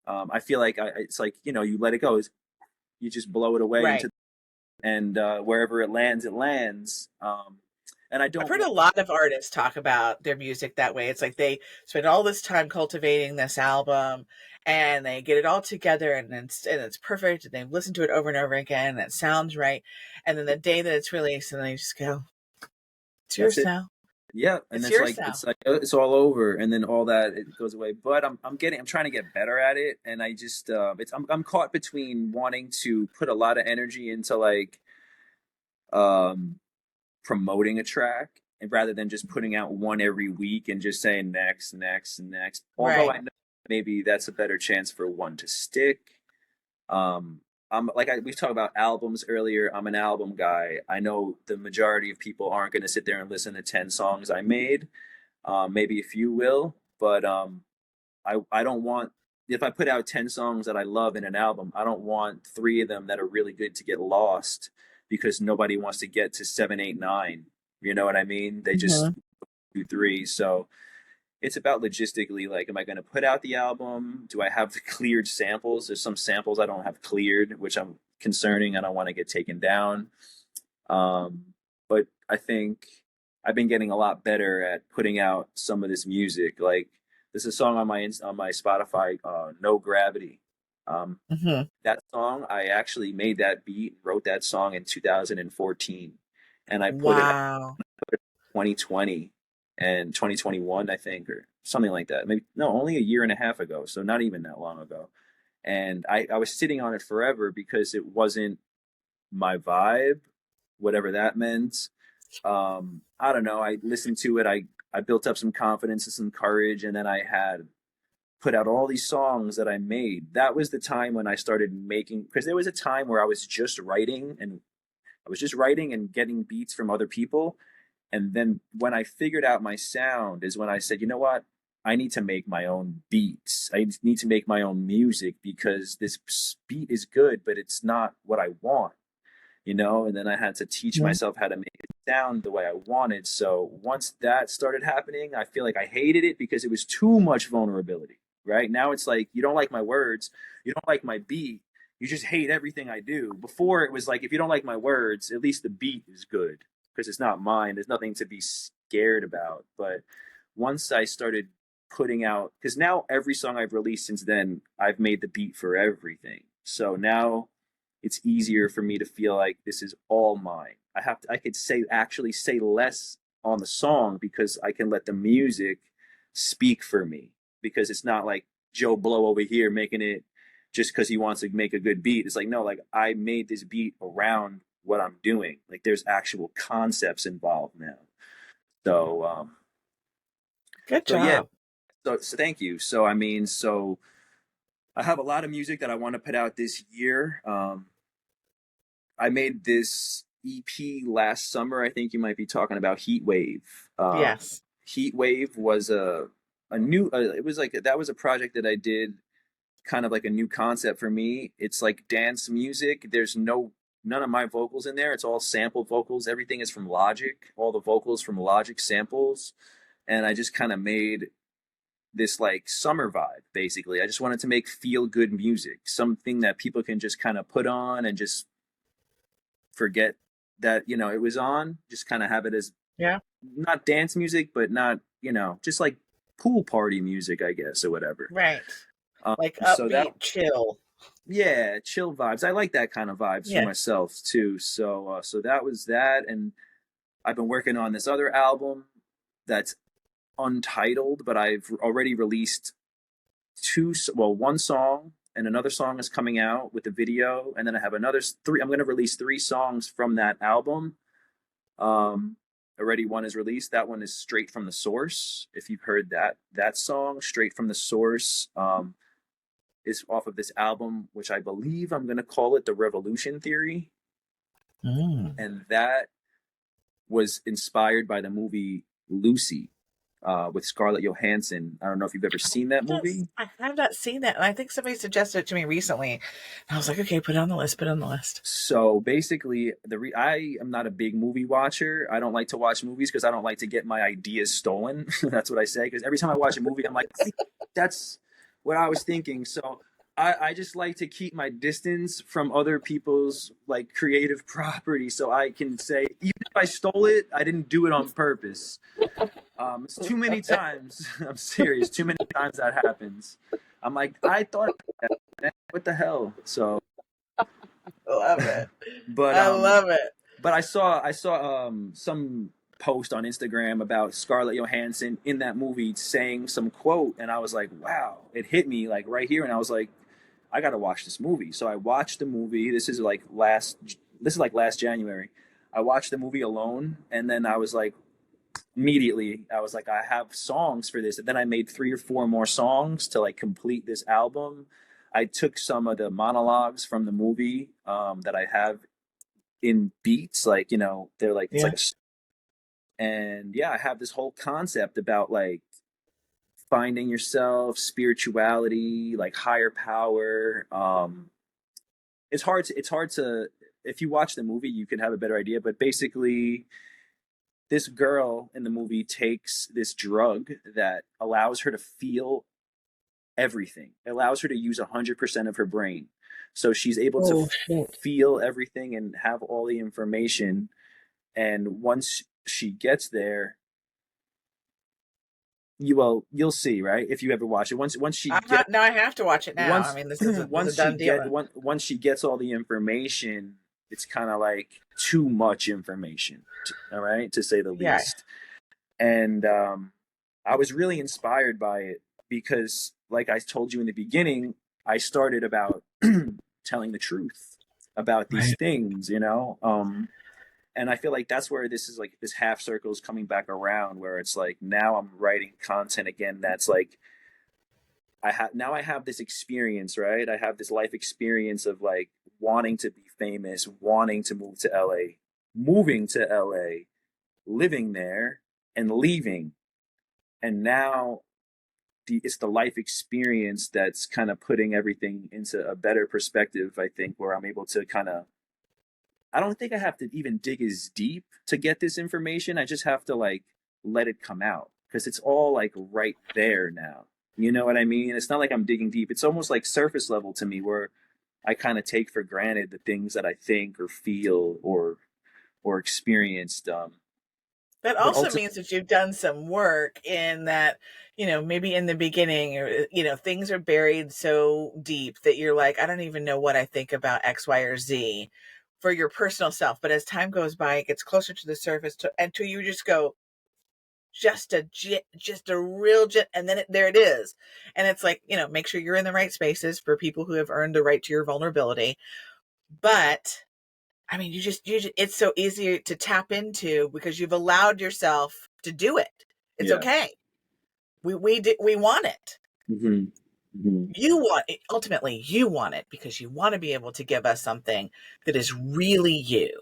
I feel like it's like, you let it go. You just blow it away Right. into, and wherever it lands, it lands. And I I've don't heard want. a lot of artists talk about their music that way. It's like they spend all this time cultivating this album and they get it all together and it's perfect and they listen to it over and over again and it sounds right. And then the day that it's released and they just go, it's That's yours it. now. Yeah, and It's it's yours like now. it's all over, and then all that, it goes away. But I'm trying to get better at it, and I just I'm caught between wanting to put a lot of energy into like um promoting a track, and rather than just putting out one every week and just saying next, next, and next. Although I Right. know maybe that's a better chance for one to stick. Um, we talked about albums earlier. I'm an album guy. I know the majority of people aren't going to sit there and listen to 10 songs I made. Maybe a few will, but I don't want, if I put out 10 songs that I love in an album, I don't want three of them that are really good to get lost because nobody wants to get to seven, eight, nine. You know what I mean? They just Hmm. do three. So it's about logistically, like, am I going to put out the album? Do I have the cleared samples? There's some samples I don't have cleared, which I'm concerning. I don't want to get taken down. But I think I've been getting a lot better at putting out some of this music. Like, there's a song on my Spotify, "No Gravity." Um, Hmm. that song, I actually made that beat, wrote that song in 2014, and I put it out Wow. 2020 and 2021, I think, or something like that. Maybe no, only a year and a half ago, so not even that long ago. And I was sitting on it forever because it wasn't my vibe, whatever that meant. I don't know. I listened to it. I built up some confidence and some courage, and then I had put out all these songs that I made. That was the time when I started making, because there was a time where I was just writing and getting beats from other people. And then when I figured out my sound is when I said, you know what? I need to make my own beats. I need to make my own music because this beat is good, but it's not what I want, you know? And then I had to teach Yeah. myself how to make it sound the way I wanted. So once that started happening, I feel like I hated it because it was too much vulnerability, right? Now it's like, you don't like my words, you don't like my beat, you just hate everything I do. Before it was like, if you don't like my words, at least the beat is good because it's not mine. There's nothing to be scared about. But once I started putting out, because now every song I've released since then, I've made the beat for everything. So now it's easier for me to feel like this is all mine. I could actually say less on the song because I can let the music speak for me, because it's not like Joe Blow over here making it just because he wants to make a good beat. It's like, no, like I made this beat around what I'm doing. Like there's actual concepts involved now. So Good so yeah, job. so thank you. So I mean, so I have a lot of music that I want to put out this year. I made this EP last summer. I think you might be talking about Heat Wave. Yes. Heat Wave was a new. It was like that was a project that I did, kind of like a new concept for me. It's like dance music. There's none of my vocals in there. It's all sample vocals. Everything is from Logic. All the vocals from Logic samples, and I just kind of made this like summer vibe basically. I just wanted to make feel good music, something that people can just kind of put on and just forget that it was on, just kind of have it as Yeah. not dance music but not, just like pool party music, I guess, or whatever. Right. Like So that, upbeat, chill. yeah, chill vibes. I like that kind of vibes for Yeah. myself too. So that was that. And I've been working on this other album that's untitled, but I've already released one song, and another song is coming out with the video, and then I have another three. I'm going to release three songs from that album. um Already one is released. That one is Straight from the Source. If you've heard that song, Straight from the Source, is off of this album, which I believe I'm going to call it The Revolution Theory. Mm. And that was inspired by the movie Lucy, with Scarlett Johansson. I don't know if you've ever seen that Yes, movie. I have not seen that. And I think somebody suggested it to me recently. And I was like, okay, put it on the list, put it on the list. So basically, I am not a big movie watcher. I don't like to watch movies because I don't like to get my ideas stolen. That's what I say. Because every time I watch a movie, I'm like, that's what I was thinking. So I just like to keep my distance from other people's like creative property, so I can say, even if I stole it, I didn't do it on purpose. It's too many times. I'm serious. Too many times that happens. I'm like, I thought, man, what the hell? So, Love it. but I love it. I saw some post on Instagram about Scarlett Johansson in that movie saying some quote, and I was like, wow, it hit me like right here, and I was like, I gotta watch this movie. So I watched the movie. This is like last January. I watched the movie alone, and then I was like, immediately I was like, I have songs for this. And then I made 3 or 4 more songs to like complete this album. I took some of the monologues from the movie, that I have in beats, like, they're like, it's Yeah. like and yeah, I have this whole concept about like finding yourself, spirituality, like higher power. It's hard to if you watch the movie you could have a better idea, but basically this girl in the movie takes this drug that allows her to feel everything. It allows her to use 100% of her brain. So she's able to Oh, shit. feel everything and have all the information. And once she gets there, you'll see, right? If you ever watch it. Once she gets Now I have to watch it now. I once mean, this is a once she done deal. get once she gets all the information, it's kind of like too much information, all right, to say the Yeah. least. And I was really inspired by it because, like I told you in the beginning, I started about telling the truth about these Right. things, you know? And I feel like that's where this is like this half circle is coming back around, where it's like now I'm writing content again that's like I have this experience, right? I have this life experience of like wanting to be famous, wanting to move to LA, moving to LA, living there and leaving. And now it's the life experience that's kind of putting everything into a better perspective, I think, where I'm able to kind of I don't think I have to even dig as deep to get this information. I just have to like let it come out because it's all like right there now. You know what I mean? It's not like I'm digging deep. It's almost like surface level to me where I kind of take for granted the things that I think or feel or experienced. That But also ultimately, means that you've done some work in that, maybe in the beginning, or, things are buried so deep that you're like, I don't even know what I think about X, Y, or Z for your personal self. But as time goes by, it gets closer to the surface until you just go, just a real jet, and then there it is. And it's like, make sure you're in the right spaces for people who have earned the right to your vulnerability. But I mean, it's so easy to tap into because you've allowed yourself to do it. It's yeah. okay. We want it. Hmm. Hmm. You want it. Ultimately, you want it because you want to be able to give us something that is really you.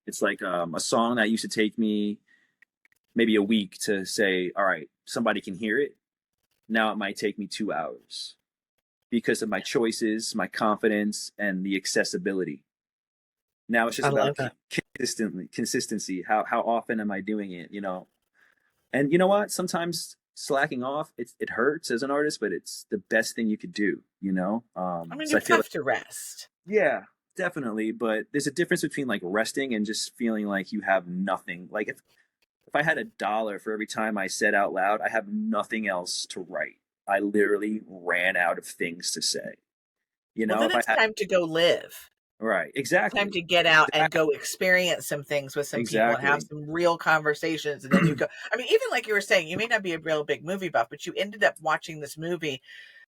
It's like a song that used to take me maybe a week to say, all right, somebody can hear it. Now it might take me 2 hours because of my choices, my confidence, and the accessibility. Now it's just I love about that. consistency. How often am I doing it? You know, and you know what? Sometimes slacking off it hurts as an artist, but it's the best thing you could do. You know, I mean, so you I feel like have to rest. yeah, definitely. But there's a difference between like resting and just feeling like you have nothing. Like if I had $1 for every time I said out loud, I have nothing else to write. I literally ran out of things to say. You Well, know, then if I it's had time to go live. right, Time exactly, to get out and exactly, go experience some things with some people and have exactly. some real conversations. And then you go, I mean, even like you were saying, you may not be a real big movie buff, but you ended up watching this movie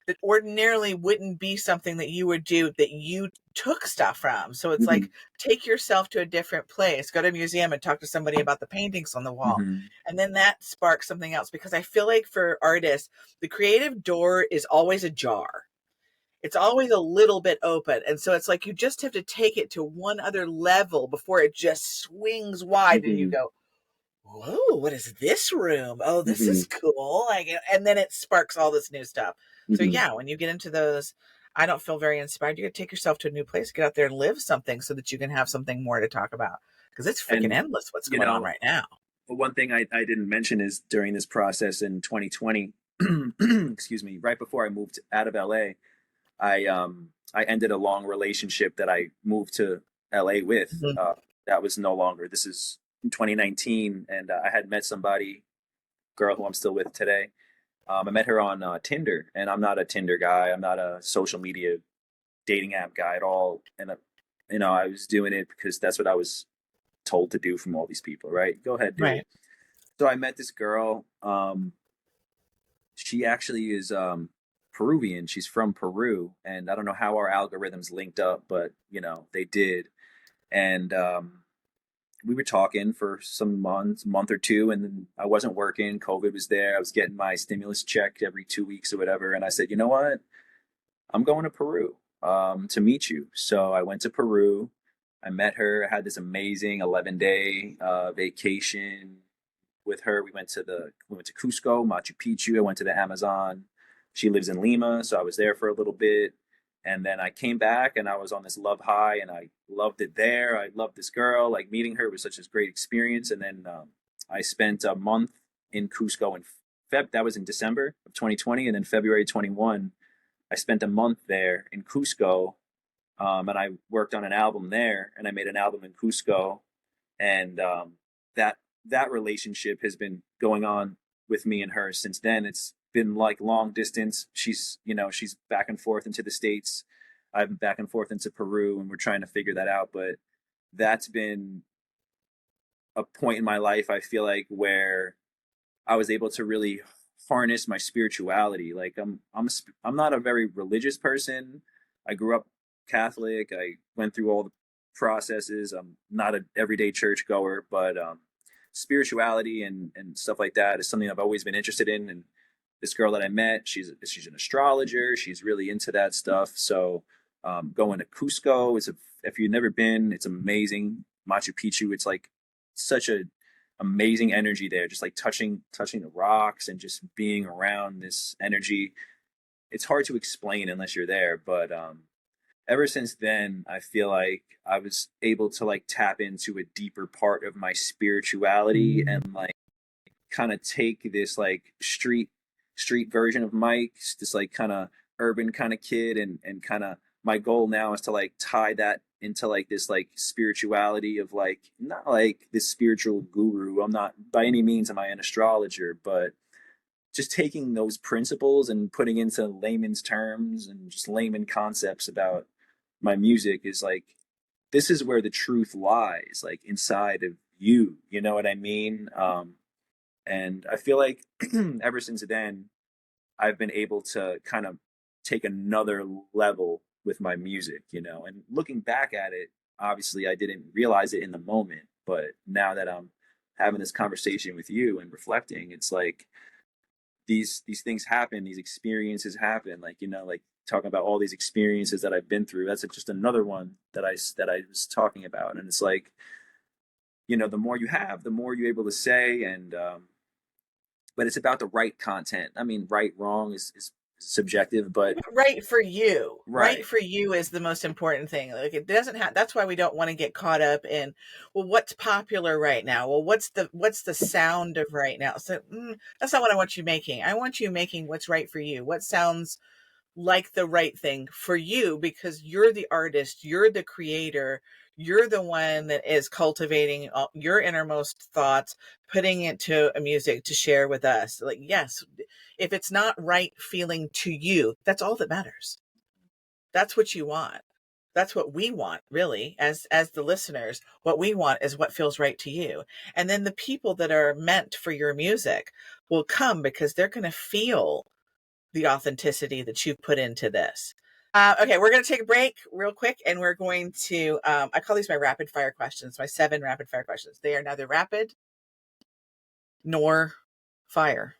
that ordinarily wouldn't be something that you would do, that you took stuff from. So it's Hmm. like, take yourself to a different place, go to a museum and talk to somebody about the paintings on the wall. Hmm. And then that sparks something else, because I feel like for artists, the creative door is always ajar. It's always a little bit open. And so it's like you just have to take it to one other level before it just swings wide and you Hmm. go, whoa, what is this room? Oh, this is Hmm. cool. Like, and then it sparks all this new stuff. So Hmm. yeah, when you get into those, I don't feel very inspired. You got to take yourself to a new place, get out there and live something so that you can have something more to talk about. Because it's freaking And endless what's you going on know, right now. one thing I didn't mention is during this process in 2020, excuse me, right before I moved out of LA, I ended a long relationship that I moved to LA with. Mhm. That was no longer. This is in 2019, and I had met somebody, girl who I'm still with today. I met her on Tinder, and I'm not a Tinder guy. I'm not a social media dating app guy at all. And you know, I was doing it because that's what I was told to do from all these people. Right? Go ahead, do it. Right. So I met this girl. She actually is Peruvian. She's from Peru, and I don't know how our algorithms linked up, but you know they did. And we were talking for some months, month or two, and then I wasn't working. COVID was there. I was getting my stimulus check every 2 weeks or whatever, and I said, you know what? I'm going to Peru to meet you. So I went to Peru. I met her. I had this amazing 11-day vacation with her. We went to Cusco, Machu Picchu. I went to the Amazon. She lives in Lima, so I was there for a little bit. And then I came back and I was on this love high and I loved it there. I loved this girl. Like meeting her was such a great experience. And then I spent a month in Cusco in Feb. That was in December of 2020. And then February 21, I spent a month there in Cusco. And I worked on an album there and I made an album in Cusco. And that that relationship has been going on with me and her since then. It's been like long distance. She's back and forth into the States. I've been back and forth into Peru, and we're trying to figure that out. But that's been a point in my life, I feel like, where I was able to really harness my spirituality. Like I'm not a very religious person. I grew up Catholic. I went through all the processes. I'm not an everyday church goer, but spirituality and stuff like that is something I've always been interested in. And this girl that I met, she's an astrologer. She's really into that stuff. So going to Cusco is if you've never been, it's amazing. Machu Picchu, it's like such a amazing energy there, just like touching the rocks and just being around this energy. It's hard to explain unless you're there, but ever since then I feel like I was able to like tap into a deeper part of my spirituality and like kind of take this like street version of Mike, this like kind of urban kind of kid, and kind of my goal now is to like tie that into like this like spirituality of like not like this spiritual guru. I'm not by any means am I an astrologer, but just taking those principles and putting into layman's terms and just layman concepts about my music is like this is where the truth lies, like inside of you. You know what I mean? And I feel like ever since then, I've been able to kind of take another level with my music, you know. And looking back at it, obviously I didn't realize it in the moment, but now that I'm having this conversation with you and reflecting, it's like these things happen, these experiences happen, like you know, like talking about all these experiences that I've been through. That's just another one that I was talking about, and it's like you know, the more you have, the more you're able to say, and but it's about the right content. I mean, right, wrong is subjective, but Right for you. Right right. for you is the most important thing. Like it doesn't have that's why we don't want to get caught up in well what's popular right now? Well what's the sound of right now? So that's not what I want you making. I want you making what's right for you. What sounds like the right thing for you because you're the artist, you're the creator, you're the one that is cultivating your innermost thoughts, putting it to a music to share with us. Like, yes, if it's not right feeling to you, that's all that matters. That's what you want. That's what we want, really, as the listeners. What we want is what feels right to you. And then the people that are meant for your music will come because they're going to feel the authenticity that you've put into this. Okay, we're going to take a break real quick and we're going to, I call these my rapid fire questions, my 7 rapid fire questions. They are neither rapid nor fire.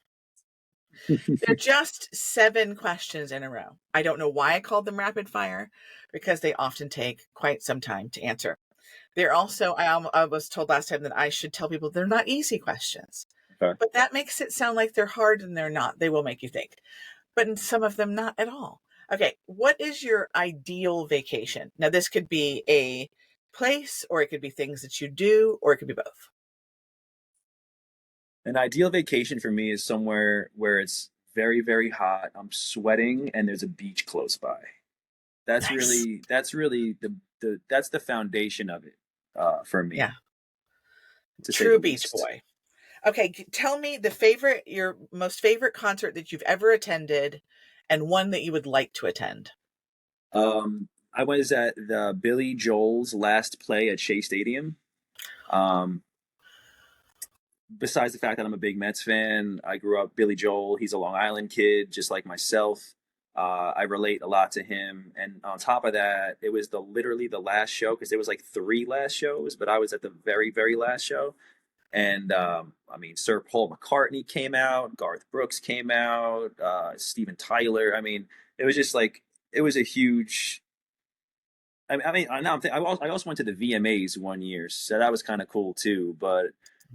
They're just 7 questions in a row. I don't know why I called them rapid fire because they often take quite some time to answer. They're also, I was told last time that I should tell people they're not easy questions, Okay. but that makes it sound like they're hard and they're not. They will make you think. But in some of them, not at all. Okay, what is your ideal vacation? Now, this could be a place, or it could be things that you do, or it could be both. An ideal vacation for me is somewhere where it's very, very hot. I'm sweating and there's a beach close by. Nice. That's really the that's the foundation of it for me, Yeah, to say the true beach least. boy. Okay, tell me your most favorite concert that you've ever attended, and one that you would like to attend. I was at the Billy Joel's last play at Shea Stadium. Um, Besides the fact that I'm a big Mets fan, I grew up Billy Joel. He's a Long Island kid, just like myself. I relate a lot to him, and on top of that, it was literally the last show because there was like 3 last shows, but I was at the very very last show. And I mean, Sir Paul McCartney came out, Garth Brooks came out, Steven Tyler. I mean, it was just like it was a huge. I mean, I also went to the VMAs one year, so that was kind of cool too. But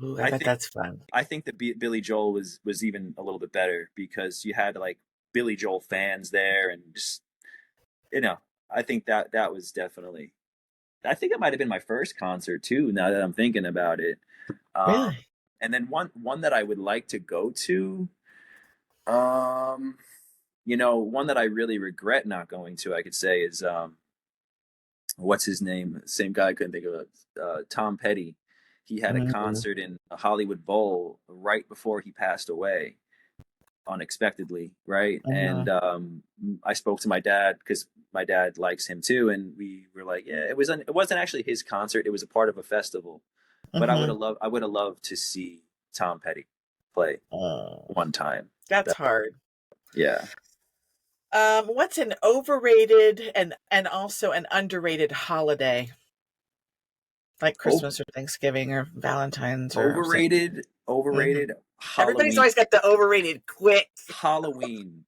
Ooh, I I bet think that's fun. I think that Billy Joel was even a little bit better because you had like Billy Joel fans there, and just you know, I think that was definitely. I think it might have been my first concert too. Now that I'm thinking about it, um, Really? and then one that I would like to go to, um, you know, one that I really regret not going to, I could say is what's his name? Same guy I couldn't think of it. Tom Petty. He had a Mm-hmm. concert in a Hollywood Bowl right before he passed away unexpectedly, right? And I spoke to my dad because my dad likes him too, and we were like, yeah, it wasn't actually his concert; it was a part of a festival. But Mm-hmm. I would have loved to see Tom Petty play Oh. one time. That's hard. Yeah. What's an overrated and also an underrated holiday? Like Over, Christmas or Thanksgiving or Valentine's or St. Hmm. overrated Everybody's Halloween. always got the overrated quick. Halloween.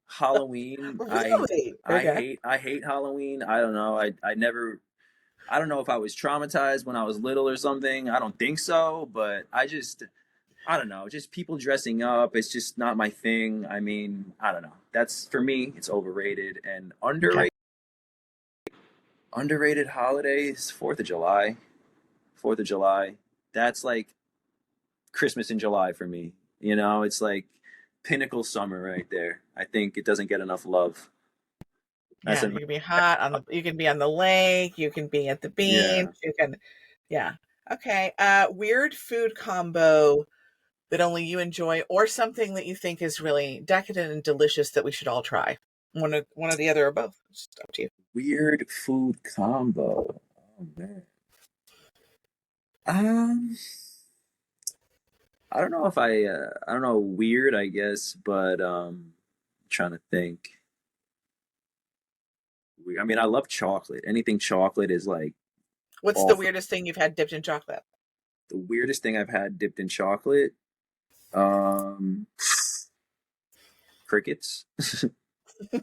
Really? Okay. I hate Halloween. I don't know. I never. I don't know if I was traumatized when I was little or something. I don't think so, but I don't know. Just people dressing up. It's just not my thing. I mean, I don't know. That's for me. It's overrated and Okay. underrated. Underrated holidays. Fourth of July. Fourth of July. That's like Christmas in July for me. You know, it's like pinnacle summer right there. I think it doesn't get enough love. That's Yeah, in you can be hot on the you can be on the lake, you can be at the beach, yeah. you can yeah. Okay. Weird food combo that only you enjoy or something that you think is really decadent and delicious that we should all try. One or the other or both. It's up to you. Weird food combo. Oh man. Um, I don't know if I don't know, weird, I guess, but trying to think. I mean, I love chocolate. Anything chocolate is like What's the all for weirdest thing you've had dipped in chocolate? the weirdest thing I've had dipped in chocolate. Um, crickets in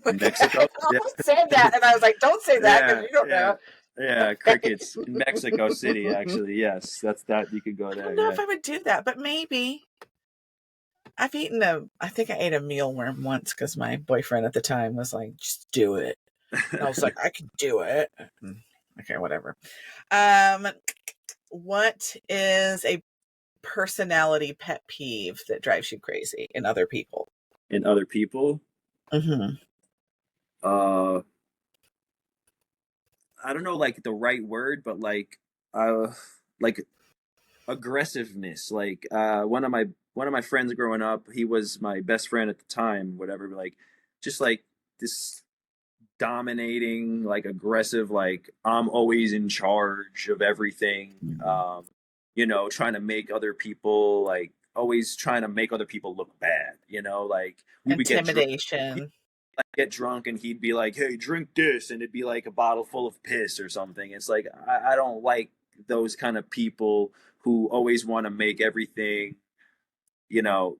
Okay. Mexico. I Yeah, almost said that and I was like, don't say that because yeah, you don't yeah, know. yeah. Okay. Crickets in Mexico City. Actually, yes, that's that. You could go I don't there. know Yeah. if I would do that, but maybe. I think I ate a mealworm once because my boyfriend at the time was like, just do it. And I was like, I can do it. Okay, whatever. Um, what is a personality pet peeve that drives you crazy in other people? And other people. Hmm. Uh, I don't know, like the right word, but uh, like aggressiveness. Like one of my friends growing up, he was my best friend at the time. Whatever, like just like this dominating, like aggressive, like I'm always in charge of everything. You know, trying to make other people like always trying to make other people look bad. You know, like we would get drunk. Intimidation. Like get drunk and he'd be like, "Hey, drink this," and it'd be like a bottle full of piss or something. It's like I don't like those kind of people who always want to make everything, you know,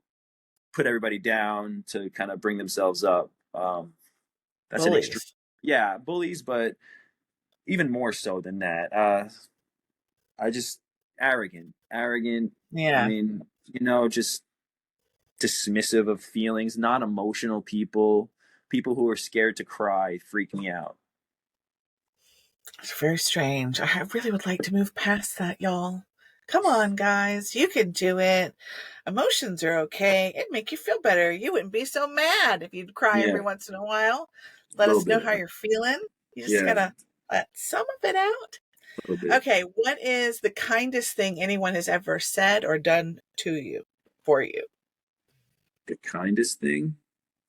put everybody down to kind of bring themselves up. That's an extreme, Bullies. yeah, bullies, but even more so than that. I just arrogant. I Yeah. mean, you know, just dismissive of feelings, non emotional people, people who are scared to cry freak me out. It's very strange. I really would like to move past that, y'all. Come on, guys. You can do it. Emotions are okay. It'd make you feel better. You wouldn't be so mad if you'd cry Yeah, every once in a while. a Let little us know bit. how you're feeling. You just Yeah, gotta let some of it out. a little bit. Okay, what is the kindest thing anyone has ever said or done to you, for you? The kindest thing.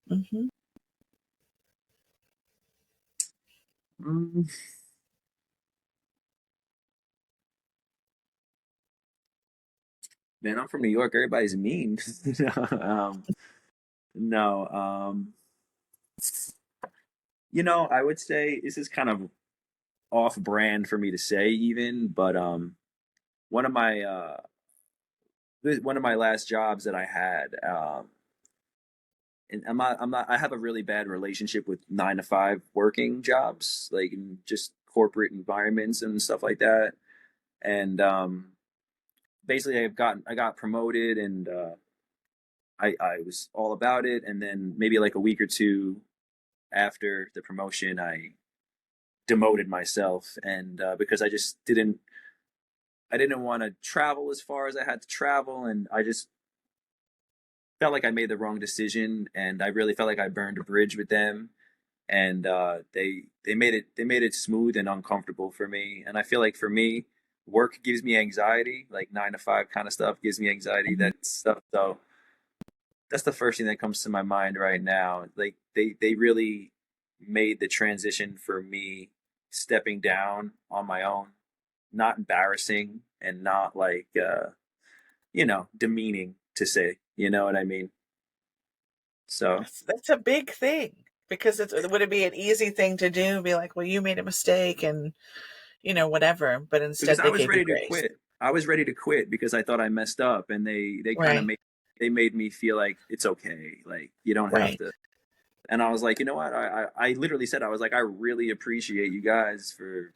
Hmm. Mm, man, I'm from New York. Everybody's mean. um, no, you know, I would say this is kind of off brand for me to say, even, but one of my one of my last jobs that I had, and I have a really bad relationship with 9 to 5 working jobs, like in just corporate environments and stuff like that. And basically, I got promoted, and I was all about it. And then maybe like a week or two after the promotion, I demoted myself, and because I didn't want to travel as far as I had to travel, and I just felt like I made the wrong decision, and I really felt like I burned a bridge with them, and they made it smooth and uncomfortable for me, and I feel like for me, work gives me anxiety, like 9 to 5 kind of stuff gives me anxiety. Hmm. That stuff, so that's the first thing that comes to my mind right now. Like they really made the transition for me stepping down on my own, not embarrassing and not like you know, demeaning to say. You know what I mean? So That's a big thing, because would it be an easy thing to do? Be like, well, you made a mistake and, whatever. But because instead I they was gave you ready to grace. quit. I was ready to quit because I thought I messed up, and they kind of Right. made me feel like it's okay, like you don't have Right. to. And I was like, you know what? I literally said, I was like, I really appreciate you guys for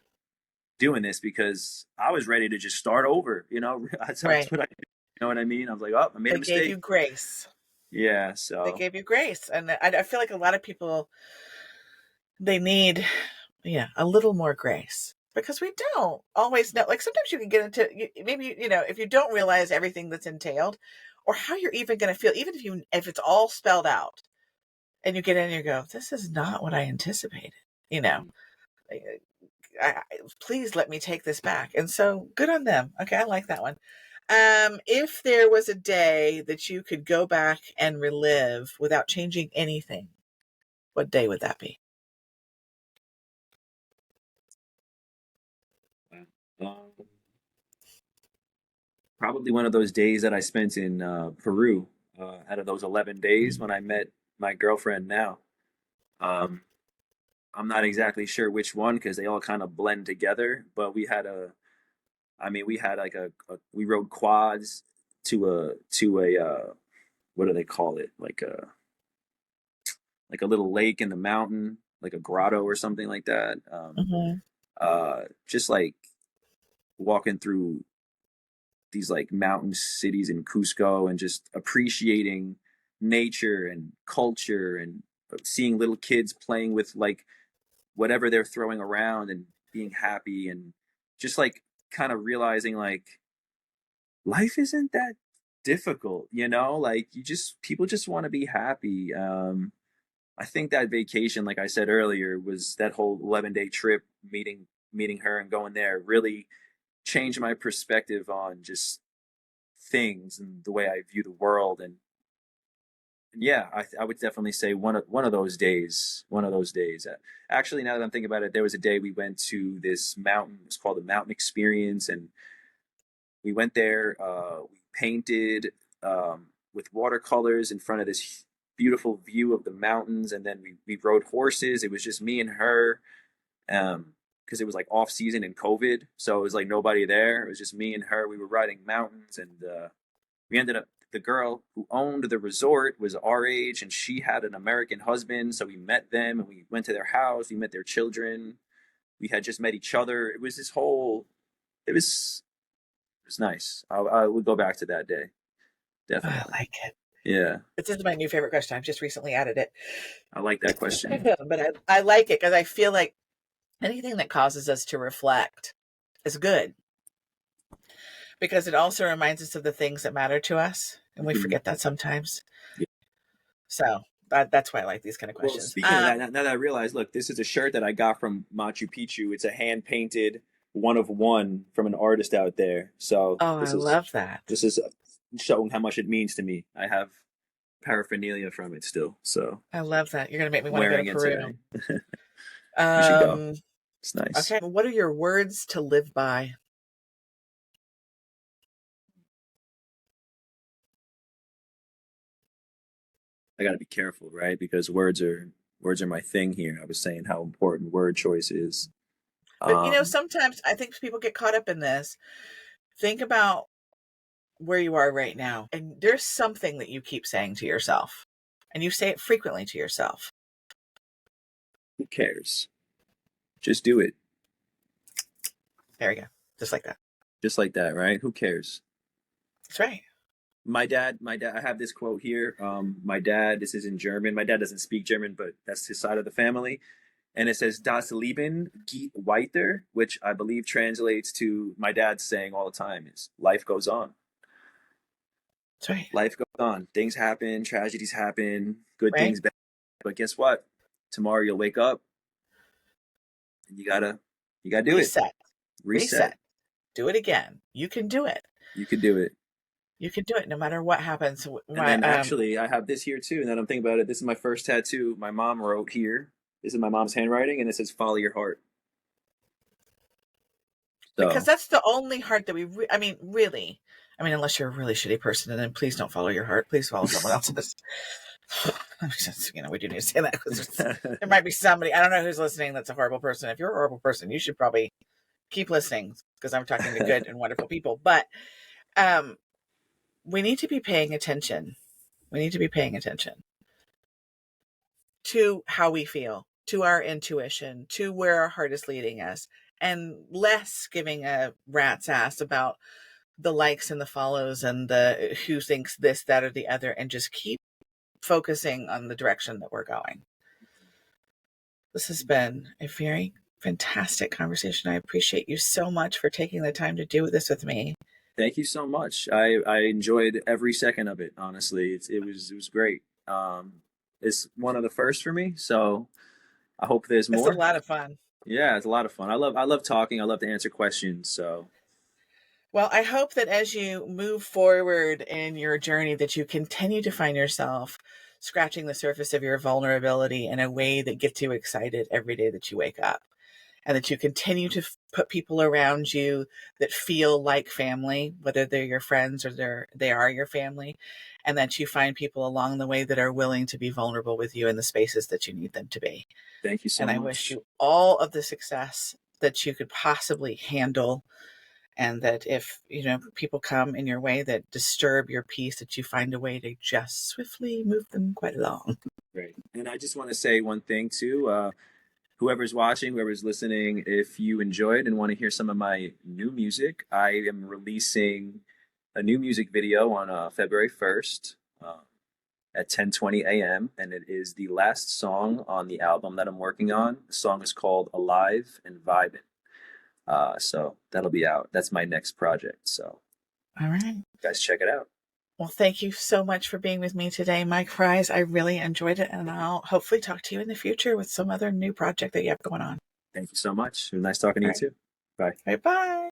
doing this, because I was ready to just start over. That's Right. what I did. You know what I mean? I was like, oh, I made a They gave you mistake. grace. Yeah. They So gave you grace. And I feel like a lot of people, they need, yeah, a little more grace, because we don't always know. Like sometimes you can get into, maybe, if you don't realize everything that's entailed or how you're even going to feel, even if it's all spelled out and you get in and you go, this is not what I anticipated, you know, please let me take this back. And so good on them. Okay. I like that one. If there was a day that you could go back and relive without changing anything, what day would that be? um, probably one of those days that I spent in Peru, out of those 11 days when I met my girlfriend now. Um, I'm not exactly sure which one because they all kind of blend together, but we had like we rode quads to a what do they call it? Like a little lake in the mountain, like a grotto or something like that. Mm-hmm. Just like walking through these like mountain cities in Cusco and just appreciating nature and culture, and seeing little kids playing with like whatever they're throwing around and being happy, and just like kind of realizing like life isn't that difficult, like people just want to be happy. I think that vacation, like I said earlier, was that whole 11-day trip, meeting her and going there really changed my perspective on just things and the way I view the world. And yeah, I would definitely say one of those days. One of those days. Actually, now that I'm thinking about it, there was a day we went to this mountain. It's called the Mountain Experience, and we went there. We painted with watercolors in front of this beautiful view of the mountains, and then we rode horses. It was just me and her, because it was like off season in COVID, so it was like nobody there. It was just me and her. We were riding mountains, and we ended up. The girl who owned the resort was our age, and she had an American husband. So we met them, and we went to their house. We met their children. We had just met each other. It was this whole. It was nice. I would go back to that day, Oh, I definitely. like it. Yeah, This is my new favorite question. I've just recently added it. I like that question. But I like it because I feel like anything that causes us to reflect is good, because it also reminds us of the things that matter to us. And we Mhm. forget that sometimes. Yeah. So that's why I like these kind of Well, questions. speaking of that, now that I realize, look, this is a shirt that I got from Machu Picchu. It's a hand painted one of one from an artist out there. So Oh, I love that. this is showing how much it means to me. I have paraphernalia from it still, so I love that. You're going to make me want to go to wearing it Peru. today. You should go. Um, It's nice. okay. What are your words to live by? I got to be careful, right? Because words are my thing here. I was saying how important word choice is. But Um, sometimes I think people get caught up in this. Think about where you are right now, and there's something that you keep saying to yourself, and you say it frequently to yourself. who cares? Just do it, There we go. Just like that. just like that, right? Who cares? That's right. My dad. I have this quote here. My dad. This is in German. My dad doesn't speak German, but that's his side of the family, and it says "Das Leben geht weiter," which I believe translates to my dad saying all the time is "Life goes on." That's right. Life goes on. Things happen, tragedies happen, good Right. things, bad. But guess what? Tomorrow you'll wake up and you gotta do it. Reset. Reset. Reset. Do it again. You can do it. You could do it. You can do it no matter what happens. And My then actually, I have this here too. And then I'm thinking about it. This is my first tattoo. My mom wrote here. This is my mom's handwriting, and it says "Follow your heart." Because So that's the only heart that I mean, really. I mean, unless you're a really shitty person, and then please don't follow your heart. Please follow someone else's. We do need to say that because there might be somebody, I don't know who's listening, that's a horrible person. If you're a horrible person, you should probably keep listening because I'm talking to good and wonderful people. But we need to be paying attention. We need to be paying attention to how we feel, to our intuition, to where our heart is leading us, and less giving a rat's ass about the likes and the follows and the who thinks this, that, or the other, and just keep focusing on the direction that we're going. This has been a very fantastic conversation. I appreciate you so much for taking the time to do this with me. Thank you so much. I enjoyed every second of it. Honestly, it was great. It's one of the first for me, so I hope there's It's a more. lot of fun. Yeah, it's a lot of fun. I love talking. I love to answer questions. So Well, I hope that as you move forward in your journey, that you continue to find yourself scratching the surface of your vulnerability in a way that gets you excited every day that you wake up, and that you continue to put people around you that feel like family, whether they're your friends or they are your family, and that you find people along the way that are willing to be vulnerable with you in the spaces that you need them to be. thank you so And I wish much. you all of the success that you could possibly handle, and that if people come in your way that disturb your peace, that you find a way to just swiftly move them quite along. Great. And I just want to say one thing too. Whoever's watching, whoever's listening, if you enjoyed and want to hear some of my new music, I am releasing a new music video on February 1st at 10:20 a.m. and it is the last song on the album that I'm working on. The song is called Alive and Vibin'. So that'll be out. That's my next project. So All right. guys, check it out. Well, thank you so much for being with me today, Mike Fryz. I really enjoyed it, and I'll hopefully talk to you in the future with some other new project that you have going on. Thank you so much. It was nice talking to All you right. too. Bye. Bye-bye.